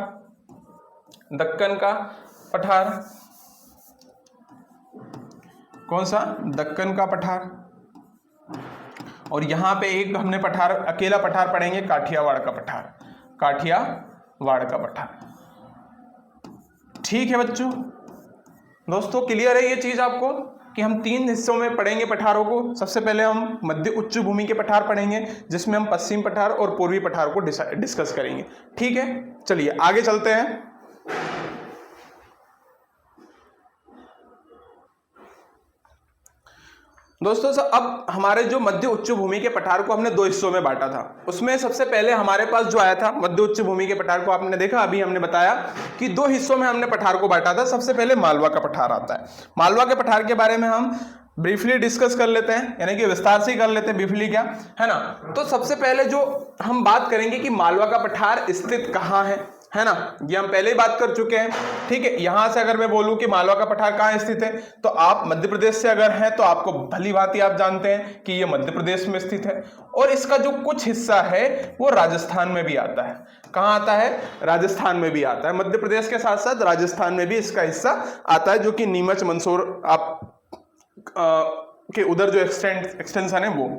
कौन सा, दक्कन का पठार। और यहां पे एक हमने अकेला पठार पढ़ेंगे, काठियावाड़ का पठार। ठीक है बच्चों, दोस्तों क्लियर है ये चीज आपको कि हम तीन हिस्सों में पढ़ेंगे पठारों को। सबसे पहले हम मध्य उच्च भूमि के पठार पढ़ेंगे, जिसमें हम पश्चिम पठार और पूर्वी पठार को डिस्कस करेंगे। ठीक है, चलिए आगे चलते हैं। दोस्तों अब हमारे जो मध्य उच्च भूमि के पठार को हमने दो हिस्सों में बांटा था, उसमें सबसे पहले हमारे पास जो आया था मध्य उच्च भूमि के पठार को, आपने देखा अभी हमने बताया कि दो हिस्सों में हमने पठार को बांटा था। सबसे पहले मालवा का पठार आता है। मालवा के पठार के बारे में हम ब्रीफली डिस्कस कर लेते हैं, यानी कि विस्तार से ही कर लेते हैं, ब्रीफली क्या है ना। तो सबसे पहले जो हम बात करेंगे कि मालवा का पठार स्थित कहाँ है ना, ये हम पहले ही बात कर चुके हैं। ठीक है, यहां से अगर मैं बोलूं कि मालवा का पठार कहाँ स्थित है, तो आप मध्य प्रदेश से अगर हैं तो आपको भली भांति आप जानते हैं कि ये मध्य प्रदेश में स्थित है। और इसका जो कुछ हिस्सा है वो राजस्थान में भी आता है। कहाँ आता है, राजस्थान में भी आता है। मध्य प्रदेश के साथ साथ राजस्थान में भी इसका हिस्सा आता है, जो कि नीमच मंदसौर आप के उधर जो एक्सटेंशन है वो।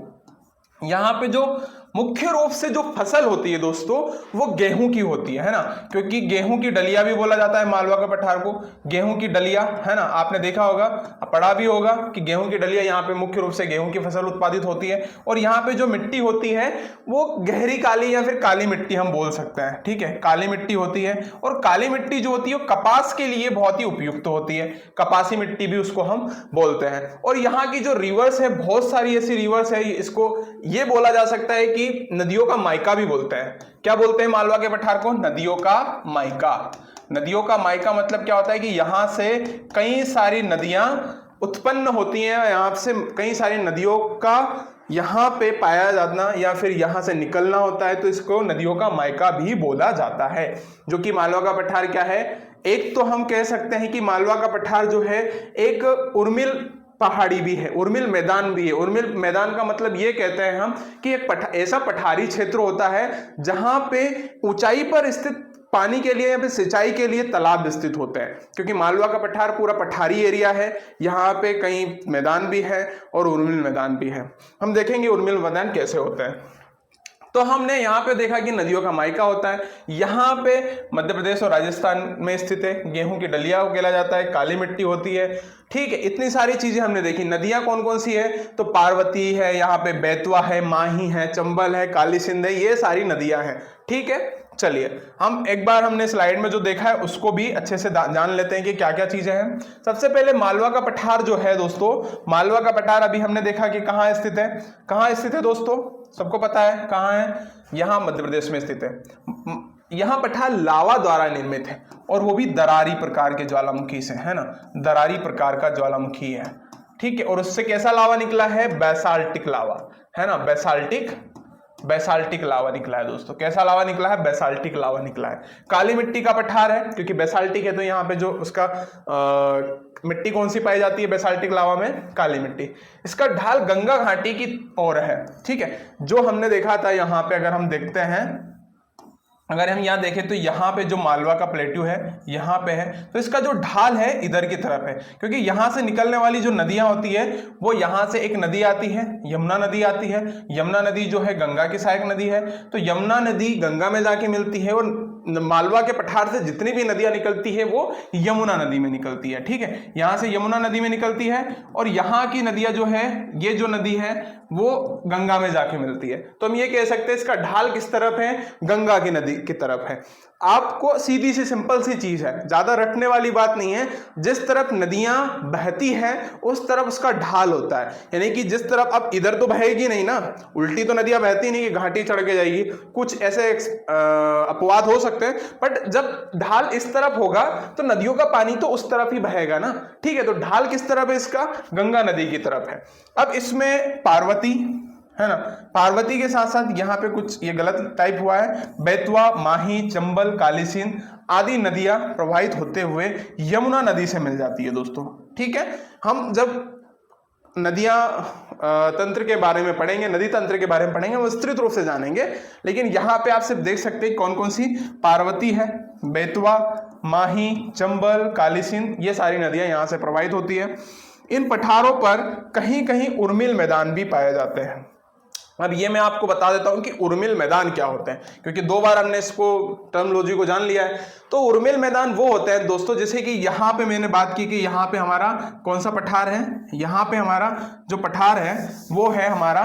यहाँ पे जो मुख्य रूप से जो फसल होती है दोस्तों, वो गेहूं की होती है ना, क्योंकि गेहूं की डलिया भी बोला जाता है मालवा का पठार को। गेहूं की डलिया, है ना, आपने देखा होगा, पढ़ा भी होगा कि गेहूं की डलिया, यहाँ पे मुख्य रूप से गेहूं की फसल उत्पादित होती है। और यहाँ पे जो मिट्टी होती है वो गहरी काली या फिर काली मिट्टी हम बोल सकते हैं। ठीक है, काली मिट्टी होती है। और काली मिट्टी जो होती है वो कपास के लिए बहुत ही उपयुक्त होती है, कपासी मिट्टी भी उसको हम बोलते हैं। और यहाँ की जो रिवर्स है, बहुत सारी ऐसी रिवर्स है, इसको ये बोला जा सकता है कि नदियों का मायका भी बोलते हैं। क्या बोलते हैं मालवा के पठार को, नदियों का मायका। नदियों का मायका मतलब क्या होता है कि यहां से कई सारी नदियां उत्पन्न होती हैं, यहां से कई सारी नदियों का यहां पे पाया जाना या फिर यहां से निकलना होता है, तो इसको नदियों का मायका भी बोला जाता है। जो कि मालवा का पठार क्या है, एक तो हम कह सकते हैं कि मालवा का पठार जो है एक उर्मिल पहाड़ी भी है, उर्मिल मैदान भी है। उर्मिल मैदान का मतलब ये कहते हैं हम कि एक ऐसा पठारी क्षेत्र होता है जहां पे ऊंचाई पर स्थित पानी के लिए या फिर सिंचाई के लिए तालाब स्थित होते हैं, क्योंकि मालवा का पठार पूरा पठारी एरिया है, यहाँ पे कई मैदान भी है और उर्मिल मैदान भी है। हम देखेंगे उर्मिल मैदान कैसे होता है। तो हमने यहाँ पे देखा कि नदियों का मायका होता है, यहाँ पे मध्य प्रदेश और राजस्थान में स्थित है। गेहूं की डलिया को खेला जाता है, काली मिट्टी होती है, ठीक है। इतनी सारी चीजें हमने देखी। नदियां कौन कौन सी है, तो पार्वती है, यहाँ पे बेतवा है, माही है, चंबल है, काली सिंध है, ये सारी नदियां हैं, ठीक है। चलिए हम एक बार हमने स्लाइड में जो देखा है उसको भी अच्छे से जान लेते हैं कि क्या क्या चीजें हैं। सबसे पहले मालवा का पठार जो है दोस्तों, मालवा का पठार अभी हमने देखा कि कहाँ स्थित है, कहाँ स्थित है दोस्तों, सबको पता है कहाँ है, यहाँ मध्य प्रदेश में स्थित है। यहाँ पठार लावा द्वारा निर्मित है और वो भी दरारी प्रकार के ज्वालामुखी से, है ना, दरारी प्रकार का ज्वालामुखी है, ठीक है। और उससे कैसा लावा निकला है, बेसाल्टिक लावा, है ना, बेसाल्टिक लावा निकला है दोस्तों। कैसा लावा निकला है, बेसाल्टिक लावा निकला है। काली मिट्टी का पठार है, क्योंकि बेसाल्टिक है तो यहाँ पे जो उसका मिट्टी कौन सी पाई जाती है बेसाल्टिक लावा में, काली मिट्टी। इसका ढाल गंगा घाटी की ओर है, ठीक है। जो हमने देखा था यहाँ पे, अगर हम देखते हैं, अगर हम यहाँ देखें तो यहाँ पे जो मालवा का प्लेट्यू है यहाँ पे है, तो इसका जो ढाल है इधर की तरफ है, क्योंकि यहाँ से निकलने वाली जो नदियां होती है वो यहाँ से एक नदी आती है, यमुना नदी आती है। यमुना नदी जो है गंगा की सहायक नदी है, तो यमुना नदी गंगा में जाके मिलती है और मालवा के पठार से जितनी भी नदियां निकलती है वो यमुना नदी में निकलती है, ठीक है। यहाँ से यमुना नदी में निकलती है और यहाँ की नदियां जो है, ये जो नदी है वो गंगा में जाके मिलती है। तो हम ये कह सकते हैं इसका ढाल किस तरफ है, गंगा की नदी की तरफ है। आपको सीधी सी सिंपल सी चीज है, ज्यादा रटने वाली बात नहीं है। जिस तरफ नदियां बहती है उस तरफ उसका ढाल होता है, यानी कि जिस तरफ, अब इधर तो बहेगी नहीं ना, उल्टी तो नदियां बहती नहीं कि घाटी चढ़ के जाएगी, कुछ ऐसे अपवाद हो सकते हैं, बट जब ढाल इस तरफ होगा तो नदियों का पानी तो उस तरफ ही बहेगा ना, ठीक है। तो ढाल किस तरफ है इसका, गंगा नदी की तरफ है। अब इसमें पार्वती है ना, पार्वती के साथ साथ यहाँ पे कुछ ये गलत टाइप हुआ है, बेतवा, माही, चंबल, काली सिंध आदि नदियां प्रवाहित होते हुए यमुना नदी से मिल जाती है दोस्तों, ठीक है। हम जब नदियां तंत्र के बारे में पढ़ेंगे, नदी तंत्र के बारे में पढ़ेंगे, वो विस्तृत रूप से जानेंगे, लेकिन यहाँ पे आप सिर्फ देख सकते हैं कौन कौन सी, पार्वती है, बेतवा, माही, चंबल, काली सिंध, ये सारी नदियां यहाँ से प्रवाहित होती है। इन पठारों पर कहीं कहीं उर्मिल मैदान भी पाए जाते हैं। अब ये मैं आपको बता देता हूं कि उर्मिल मैदान क्या होते हैं, क्योंकि 2 बार हमने इसको टर्मिनोलॉजी को जान लिया है। तो उर्मिल मैदान वो होते हैं दोस्तों, जैसे कि यहाँ पे मैंने बात की कि यहाँ पे हमारा कौन सा पठार है, यहाँ पे हमारा जो पठार है वो है हमारा,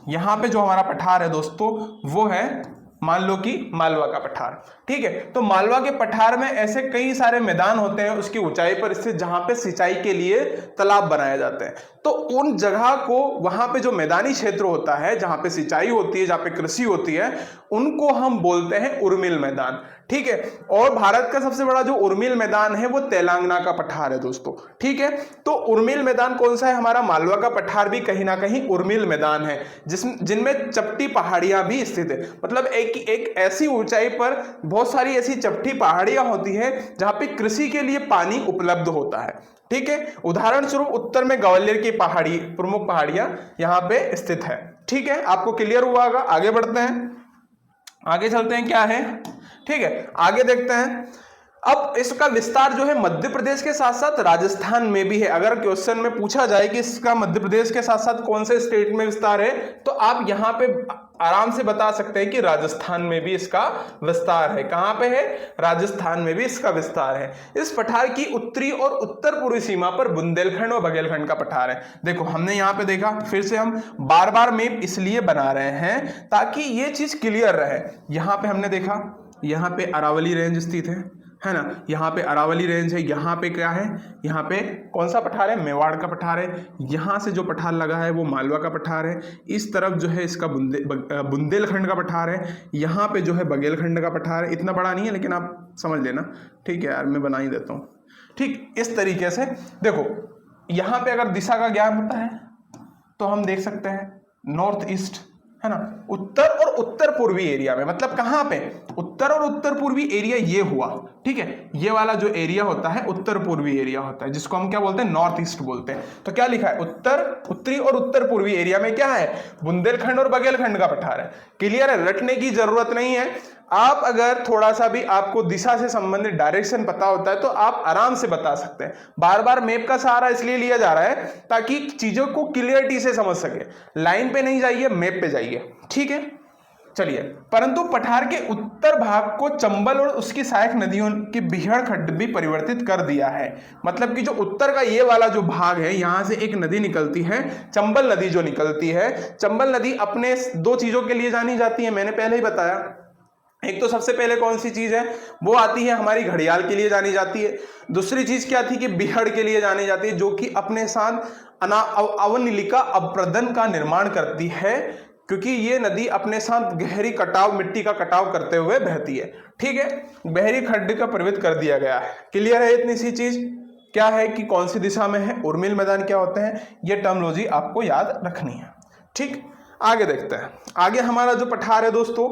यहाँ पे जो हमारा पठार है दोस्तों वो है, मान लो कि मालवा का पठार, ठीक है। तो मालवा के पठार में ऐसे कई सारे मैदान होते हैं उसकी ऊंचाई पर स्थित, जहां पे सिंचाई के लिए तालाब बनाए जाते हैं। तो उन जगह को, वहां पे जो मैदानी क्षेत्र होता है जहां पे सिंचाई होती है, जहां पे कृषि होती है, उनको हम बोलते हैं उर्मिल मैदान, ठीक है। और भारत का सबसे बड़ा जो उर्मिल मैदान है वो तेलंगाना का पठार है दोस्तों, ठीक है। तो उर्मिल मैदान कौन सा है, हमारा मालवा का पठार भी कहीं ना कहीं उर्मिल मैदान है, जिनमें चपटी पहाड़ियां भी स्थित है। मतलब एक ऐसी ऊंचाई पर बहुत सारी ऐसी चपटी पहाड़ियां होती है जहां पे कृषि के लिए पानी उपलब्ध होता है, ठीक है। उदाहरण स्वरूप उत्तर में ग्वालियर की पहाड़ी, प्रमुख पहाड़ियां यहां पे स्थित है, ठीक है। आपको क्लियर हुआ होगा। आगे बढ़ते हैं, आगे चलते हैं, क्या है, ठीक है, आगे देखते हैं। अब इसका विस्तार जो है मध्य प्रदेश के साथ साथ राजस्थान में भी है। अगर क्वेश्चन में पूछा जाए कि इसका मध्य प्रदेश के साथ साथ कौन से स्टेट में विस्तार है, तो आप यहां पे आराम से बता सकते हैं कि राजस्थान में भी इसका विस्तार है। कहां पे है, राजस्थान में भी इसका विस्तार है। इस पठार की उत्तरी और उत्तर पूर्वी सीमा पर बुंदेलखंड और बघेलखंड का पठार है। देखो हमने यहां पे देखा, फिर से हम बार बार मैप इसलिए बना रहे हैं ताकि ये चीज क्लियर रहे। यहां पे हमने देखा, यहां पे अरावली रेंज स्थित है ना, यहाँ पे अरावली रेंज है। यहाँ पे क्या है, यहाँ पे कौन सा पठार है, मेवाड़ का पठार है। यहाँ से जो पठार लगा है वो मालवा का पठार है। इस तरफ जो है इसका बुंदेलखंड का पठार है। यहाँ पे जो है बघेलखंड का पठार है। इतना बड़ा नहीं है लेकिन आप समझ लेना, ठीक है यार, मैं बना ही देता हूँ, ठीक। इस तरीके से देखो, यहाँ पे अगर दिशा का ज्ञान होता है तो हम देख सकते हैं नॉर्थ ईस्ट, है ना, उत्तर और उत्तर पूर्वी एरिया में, मतलब कहां पे, उत्तर और उत्तर पूर्वी एरिया ये हुआ, ठीक है, ये वाला जो एरिया होता है उत्तर पूर्वी एरिया होता है, जिसको हम क्या बोलते हैं, नॉर्थ ईस्ट बोलते हैं। तो क्या लिखा है, उत्तरी और उत्तर पूर्वी एरिया में क्या है, बुंदेलखंड और बघेलखंड का पठार है। क्लियर है, रटने की जरूरत नहीं है। आप अगर थोड़ा सा भी आपको दिशा से संबंधित डायरेक्शन पता होता है तो आप आराम से बता सकते हैं। बार बार मैप का सहारा इसलिए लिया जा रहा है ताकि चीजों को क्लियरिटी से समझ सके। लाइन पे नहीं जाइए, मैप पे जाइए, ठीक है। चलिए, परंतु पठार के उत्तर भाग को चंबल और उसकी सहायक नदियों के बीहड़ खड्ड भी परिवर्तित कर दिया है। मतलब कि जो उत्तर का ये वाला जो भाग है, यहां से एक नदी निकलती है, चंबल नदी जो निकलती है, चंबल नदी अपने दो चीजों के लिए जानी जाती है, मैंने पहले ही बताया। एक तो सबसे पहले कौन सी चीज है, वो आती है हमारी घड़ियाल के लिए जानी जाती है। दूसरी चीज क्या थी कि बीहड़ के लिए जानी जाती है, जो कि अपने साथ अवनिलिका अप्रदन का निर्माण करती है, क्योंकि ये नदी अपने साथ गहरी कटाव, मिट्टी का कटाव करते हुए बहती है, ठीक है। बहरी खड्ड का प्रवृत्त कर दिया गया है। क्लियर है इतनी सी चीज, क्या है कि कौन सी दिशा में है, उर्मिल मैदान क्या होते हैं, ये टर्मोलॉजी आपको याद रखनी है, ठीक। आगे देखते हैं, आगे हमारा जो पठार है दोस्तों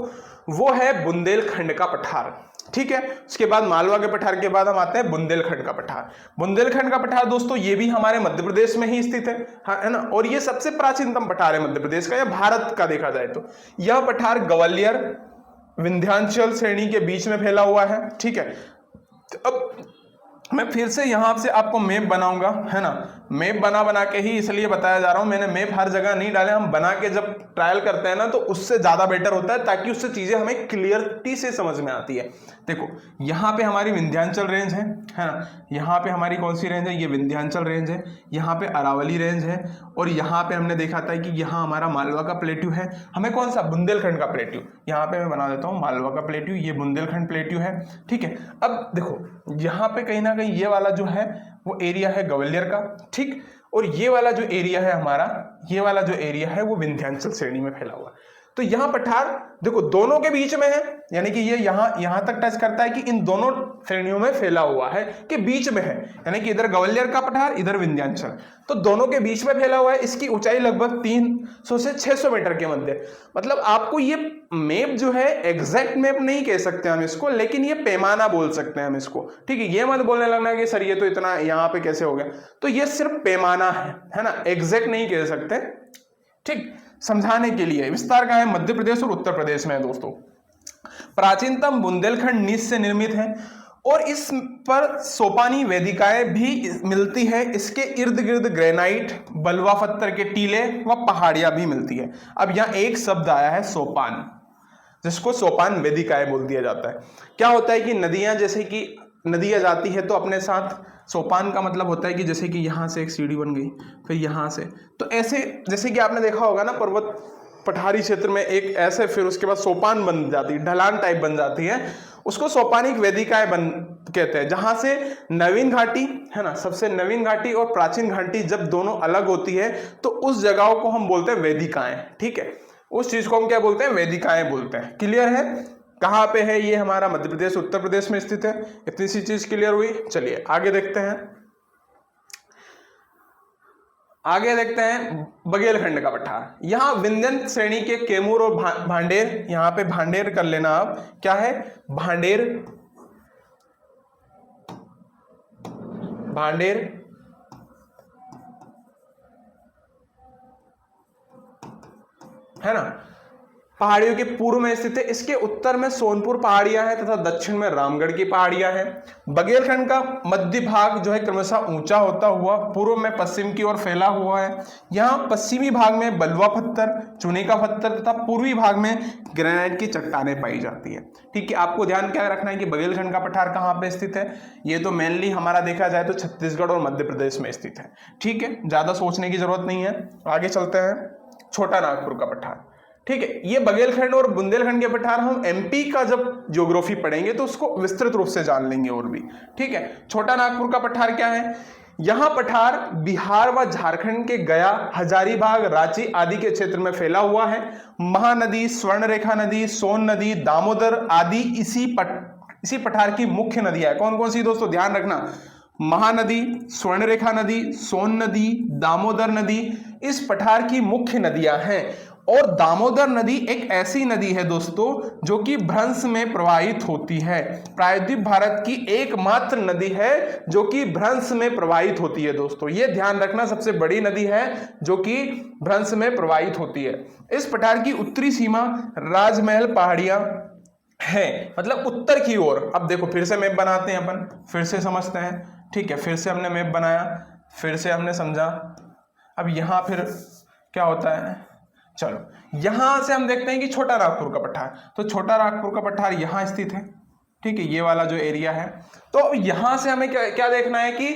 वो है बुंदेलखंड का पठार, ठीक है। उसके बाद मालवा के पठार के बाद हम आते हैं बुंदेलखंड का पठार। बुंदेलखंड का पठार दोस्तों ये भी हमारे मध्य प्रदेश में ही स्थित है, हाँ, है ना, और ये सबसे प्राचीनतम पठार है मध्य प्रदेश का या भारत का देखा जाए तो। यह पठार ग्वालियर विंध्याचल श्रेणी के बीच में फैला हुआ है, ठीक है। अब मैं फिर से यहां से आपको मैप बनाऊंगा, है ना, मैप बना के ही इसलिए बताया जा रहा हूं, मैंने मैप हर जगह नहीं डाले, हम बना के जब ट्रायल करते हैं ना तो उससे ज्यादा बेटर होता है, ताकि उससे चीजें हमें क्लियरिटी से समझ में आती है। देखो यहाँ पे हमारी विंध्याचल रेंज है ना, यहाँ पे हमारी कौन सी रेंज है, ये विंध्याचल रेंज है, यहाँ पे अरावली रेंज है, और यहाँ पे हमने देखा था कि यहाँ हमारा मालवा का प्लेट्यू है, हमें कौन सा, बुंदेलखंड का प्लेट्यू। यहाँ पे मैं बना देता हूँ मालवा का प्लेट्यू, ये बुंदेलखंड प्लेट्यू है, ठीक है। अब देखो यहाँ पे कहीं ना कहीं ये वाला जो है वो एरिया है ग्वालियर का, ठीक, और ये वाला जो एरिया है हमारा, ये वाला जो एरिया है वो विंध्याचल श्रेणी में फैला हुआ है। तो यहाँ पठार देखो दोनों के बीच में है, यानी कि ये यहाँ तक टच करता है कि इन दोनों श्रेणियों में फैला हुआ है, कि बीच में है, यानी कि इधर ग्वालियर का पठार, इधर विंध्याचल, तो दोनों के बीच में फैला हुआ है। इसकी ऊंचाई लगभग 300 से 600 मीटर के मध्य। मतलब आपको ये मैप जो है, एग्जैक्ट मैप नहीं कह सकते हम इसको, लेकिन ये पैमाना बोल सकते हैं हम इसको, ठीक है। ये मत बोलने लगना कि सर ये तो इतना यहाँ पे कैसे हो गया, तो ये सिर्फ पैमाना है ना, एग्जैक्ट नहीं कह सकते, ठीक। समझाने के लिए विस्तार का है, मध्य प्रदेश और उत्तर प्रदेश में है दोस्तों। प्राचीनतम बुंदेलखंड नीच से निर्मित है और इस पर सोपानी वेदिकाएं भी मिलती है। इसके इर्द गिर्द ग्रेनाइट, बलुआ पत्थर के टीले व पहाड़ियां भी मिलती है। अब यहाँ एक शब्द आया है सोपान, जिसको सोपान वेदिकाएं बोल दिया जाता है। क्या होता है कि नदियां, जैसे कि नदियां जाती है तो अपने साथ सोपान का मतलब होता है कि जैसे कि यहाँ से एक सीढ़ी बन गई, फिर यहाँ से, तो ऐसे जैसे कि आपने देखा होगा ना पर्वत पठारी क्षेत्र में एक ऐसे, फिर उसके बाद सोपान बन जाती है, ढलान टाइप बन जाती है, उसको सोपानिक वेदिकाएं कहते हैं। जहां से नवीन घाटी है ना, सबसे नवीन घाटी और प्राचीन घाटी जब दोनों अलग होती है तो उस जगहों को हम बोलते हैं वेदिकाएं, ठीक है। उस चीज को हम क्या बोलते हैं, वेदिकाएं बोलते हैं। क्लियर है, कहां पे है ये, हमारा मध्य प्रदेश उत्तर प्रदेश में स्थित है। इतनी सी चीज क्लियर हुई। चलिए आगे देखते हैं, आगे देखते हैं बघेलखंड का पठार। यहाँ विंध्यन श्रेणी के कैमूर और भांडेर, यहाँ पे भांडेर कर लेना आप, क्या है भांडेर, भांडेर है ना, पहाड़ियों के पूर्व में स्थित है। इसके उत्तर में सोनपुर पहाड़ियां हैं तथा दक्षिण में रामगढ़ की पहाड़ियां हैं। बघेलखंड का मध्य भाग जो है क्रमशः ऊंचा होता हुआ पूर्व में पश्चिम की ओर फैला हुआ है। यहाँ पश्चिमी भाग में बलुआ पत्थर, चूने का पत्थर तथा पूर्वी भाग में ग्रेनाइट की चट्टानें पाई जाती है। ठीक है, आपको ध्यान क्या रखना है कि बघेलखंड का पठार कहाँ पे स्थित है। ये तो मेनली हमारा देखा जाए तो छत्तीसगढ़ और मध्य प्रदेश में स्थित है। ठीक है, ज्यादा सोचने की जरूरत नहीं है। आगे चलते हैं, छोटा नागपुर का पठार। ठीक है, ये बघेलखंड और बुंदेलखंड के पठार हम एमपी का जब ज्योग्राफी पढ़ेंगे तो उसको विस्तृत रूप से जान लेंगे और भी। ठीक है, छोटा नागपुर का पठार क्या है, यहां पठार बिहार व झारखंड के गया, हजारीबाग, रांची आदि के क्षेत्र में फैला हुआ है। महानदी, स्वर्णरेखा नदी, सोन नदी, दामोदर आदि इसी पठार की मुख्य नदियां है। कौन कौन सी दोस्तों, ध्यान रखना, महानदी, स्वर्णरेखा नदी, सोन नदी, दामोदर नदी इस पठार की मुख्य नदियां हैं। और दामोदर नदी एक ऐसी नदी है दोस्तों जो कि भ्रंश में प्रवाहित होती है। प्रायद्वीप भारत की एकमात्र नदी है जो कि भ्रंश में प्रवाहित होती है दोस्तों, ये ध्यान रखना, सबसे बड़ी नदी है जो कि भ्रंश में प्रवाहित होती है। इस पठार की उत्तरी सीमा राजमहल पहाड़ियां है, मतलब उत्तर की ओर। अब देखो फिर से मैप बनाते हैं अपन, फिर से समझते हैं, ठीक है। फिर से हमने मैप बनाया, फिर से हमने समझा। अब यहाँ फिर क्या होता है, चलो यहां से हम देखते हैं कि छोटा नागपुर का पठार, तो छोटा नागपुर का पठार यहां स्थित है, ठीक है, ये वाला जो एरिया है। तो यहां से हमें क्या देखना है कि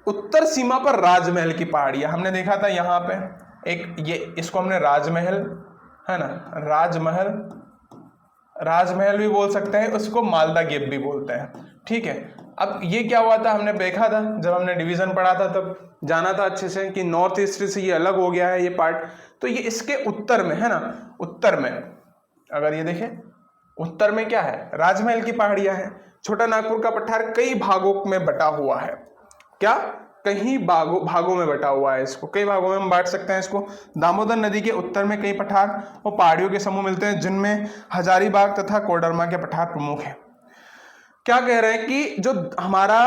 उत्तर सीमा पर राजमहल की पहाड़ियां हमने देखा था, यहाँ पे एक ये इसको हमने राजमहल, है ना, राजमहल भी बोल सकते हैं, उसको मालदा गेप भी बोलते हैं, ठीक है। अब ये क्या हुआ था, हमने देखा था जब हमने डिवीजन पढ़ा था तब जाना था अच्छे से कि नॉर्थ ईस्ट से ये अलग हो गया है ये पार्ट, तो ये इसके उत्तर में है ना, उत्तर में अगर ये देखें, उत्तर में क्या है, राजमहल की पहाड़ियां हैं। छोटा नागपुर का पठार कई भागों में बटा हुआ है, क्या, कई भागों में बटा हुआ है, इसको कई भागों में हम बांट सकते हैं इसको। दामोदर नदी के उत्तर में कई पठार और पहाड़ियों के समूह मिलते हैं जिनमें हजारीबाग तथा कोडरमा के पठार प्रमुख हैं। क्या कह रहे हैं कि जो हमारा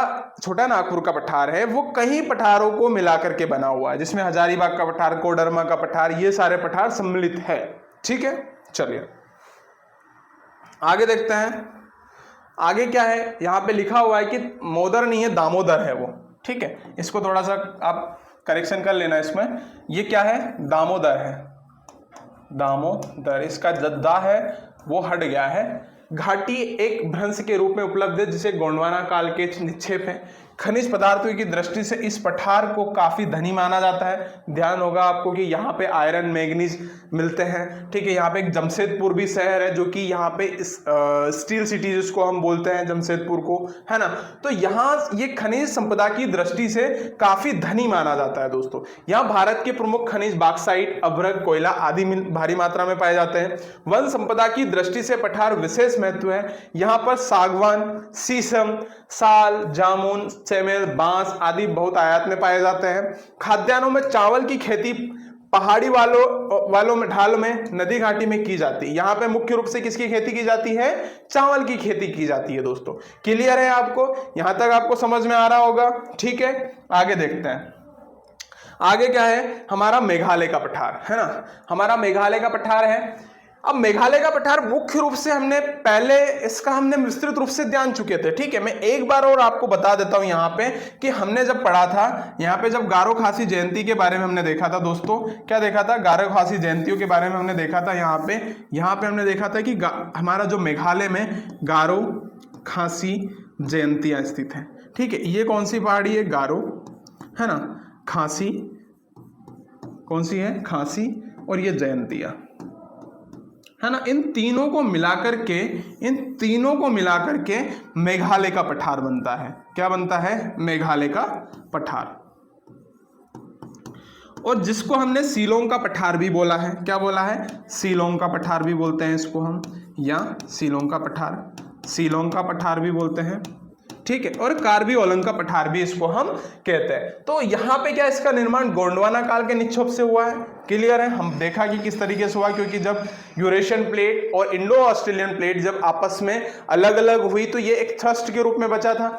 छोटा नागपुर का पठार है वो कई पठारों को मिलाकर के बना हुआ है, जिसमें हजारीबाग का पठार, कोडरमा का पठार, ये सारे पठार सम्मिलित है, ठीक है। चलिए आगे देखते हैं, आगे क्या है, यहाँ पे लिखा हुआ है कि मोदर नहीं है, दामोदर है वो, ठीक है। इसको थोड़ा सा आप करेक्शन कर लेना इसमें, ये क्या है, दामोदर है, दामोदर, इसका जद्दा है वो हट गया है। घाटी एक भ्रंश के रूप में उपलब्ध है जिसे गोंडवाना काल के निक्षेप है। खनिज पदार्थों की दृष्टि से इस पठार को काफी धनी माना जाता है। ध्यान होगा आपको कि यहाँ पे आयरन मैग्नीज मिलते हैं, ठीक है। यहाँ पे एक जमशेदपुर भी शहर है जो कि यहाँ पे स्टील सिटी जिसको हम बोलते हैं जमशेदपुर को, है ना। तो यहाँ ये खनिज संपदा की दृष्टि से काफी धनी माना जाता है दोस्तों। यहाँ भारत के प्रमुख खनिज बाक्साइट, अभ्रक, कोयला आदि भारी मात्रा में पाए जाते हैं। वन संपदा की दृष्टि से पठार विशेष महत्व है। यहाँ पर सागवान, शीशम, साल, जामुन, सेमेल, बांस आदि बहुत आयात में पाए जाते हैं। खाद्यान्नों में चावल की खेती पहाड़ी वालों में ढाल में नदी घाटी में की जाती है। यहाँ पे मुख्य रूप से किसकी खेती की जाती है, चावल की खेती की जाती है दोस्तों। क्लियर है आपको, यहां तक आपको समझ में आ रहा होगा, ठीक है। आगे देखते हैं, आगे क्या है, हमारा मेघालय का पठार, है ना, हमारा मेघालय का पठार है। अब मेघालय का पठार मुख्य रूप से हमने पहले इसका हमने विस्तृत रूप से ध्यान चुके थे, ठीक है। मैं एक बार और आपको बता देता हूं यहाँ पे कि हमने जब पढ़ा था, यहाँ पे जब गारो खासी जयंती के बारे में हमने देखा था दोस्तों, क्या देखा था, गारो खासी जयंतियों के बारे में हमने देखा था। यहाँ पे हमने देखा था कि हमारा जो मेघालय में गारो खासी जयंतियां स्थित है, ठीक है। ये कौन सी पहाड़ी है, गारो, है ना, खासी, कौन सी है, खासी, और ये जयंतिया, है ना। इन तीनों को मिलाकर के मेघालय का पठार बनता है। क्या बनता है, मेघालय का पठार। और जिसको हमने शिलोंग का पठार भी बोला है, क्या बोला है, शिलोंग का पठार भी बोलते हैं इसको हम, या शिलोंग का पठार भी बोलते हैं, ठीक है। और कार्बी ओलंग का पठार भी इसको हम कहते हैं। तो यहाँ पे क्या इसका निर्माण गोंडवाना काल के निक्षेप से हुआ है, क्लियर है। हम देखा कि किस तरीके से हुआ, क्योंकि जब यूरेशियन प्लेट और इंडो ऑस्ट्रेलियन प्लेट जब आपस में अलग अलग हुई तो ये एक थ्रस्ट के रूप में बचा था,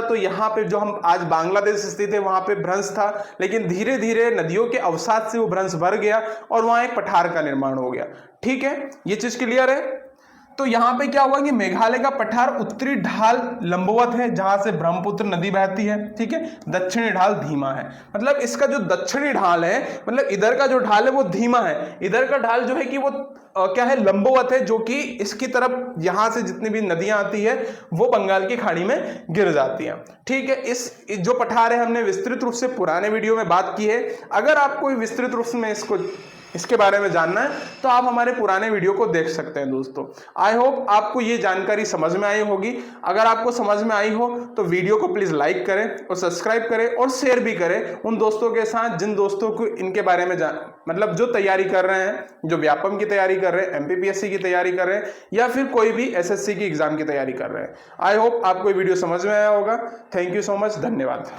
तो यहाँ पे जो हम आज बांग्लादेश स्थित है वहां पे भ्रंश था, लेकिन धीरे धीरे नदियों के अवसाद से वो भ्रंश भर गया और वहां एक पठार का निर्माण हो गया, ठीक है। ये चीज क्लियर है। तो यहां पे क्या हुआ कि मेघालय का पठार उत्तरी ढाल लंबवत है जहां से ब्रह्मपुत्र नदी बहती है, ठीक है। दक्षिणी ढाल धीमा है, मतलब इसका जो दक्षिणी ढाल है, मतलब इधर का जो ढाल है वो धीमा है, इधर का ढाल जो है कि वो क्या है, लंबवत है, जो कि इसकी तरफ यहां से जितनी भी नदियां आती है वो बंगाल की खाड़ी में गिर जाती है, ठीक है। इस जो पठार है हमने विस्तृत रूप से पुराने वीडियो में बात की है। अगर आपको विस्तृत रूप से इसके बारे में जानना है तो आप हमारे पुराने वीडियो को देख सकते हैं दोस्तों। आई होप आपको ये जानकारी समझ में आई होगी। अगर आपको समझ में आई हो तो वीडियो को प्लीज लाइक करें और सब्सक्राइब करें और शेयर भी करें उन दोस्तों के साथ जिन दोस्तों को इनके बारे में मतलब जो तैयारी कर रहे हैं, जो व्यापम की तैयारी कर रहे हैं, एमपीपीएससी की तैयारी कर रहे हैं, या फिर कोई भी एसएससी की एग्जाम की तैयारी कर रहे हैं। आई होप आपको ये वीडियो समझ में आया होगा। थैंक यू सो मच, धन्यवाद।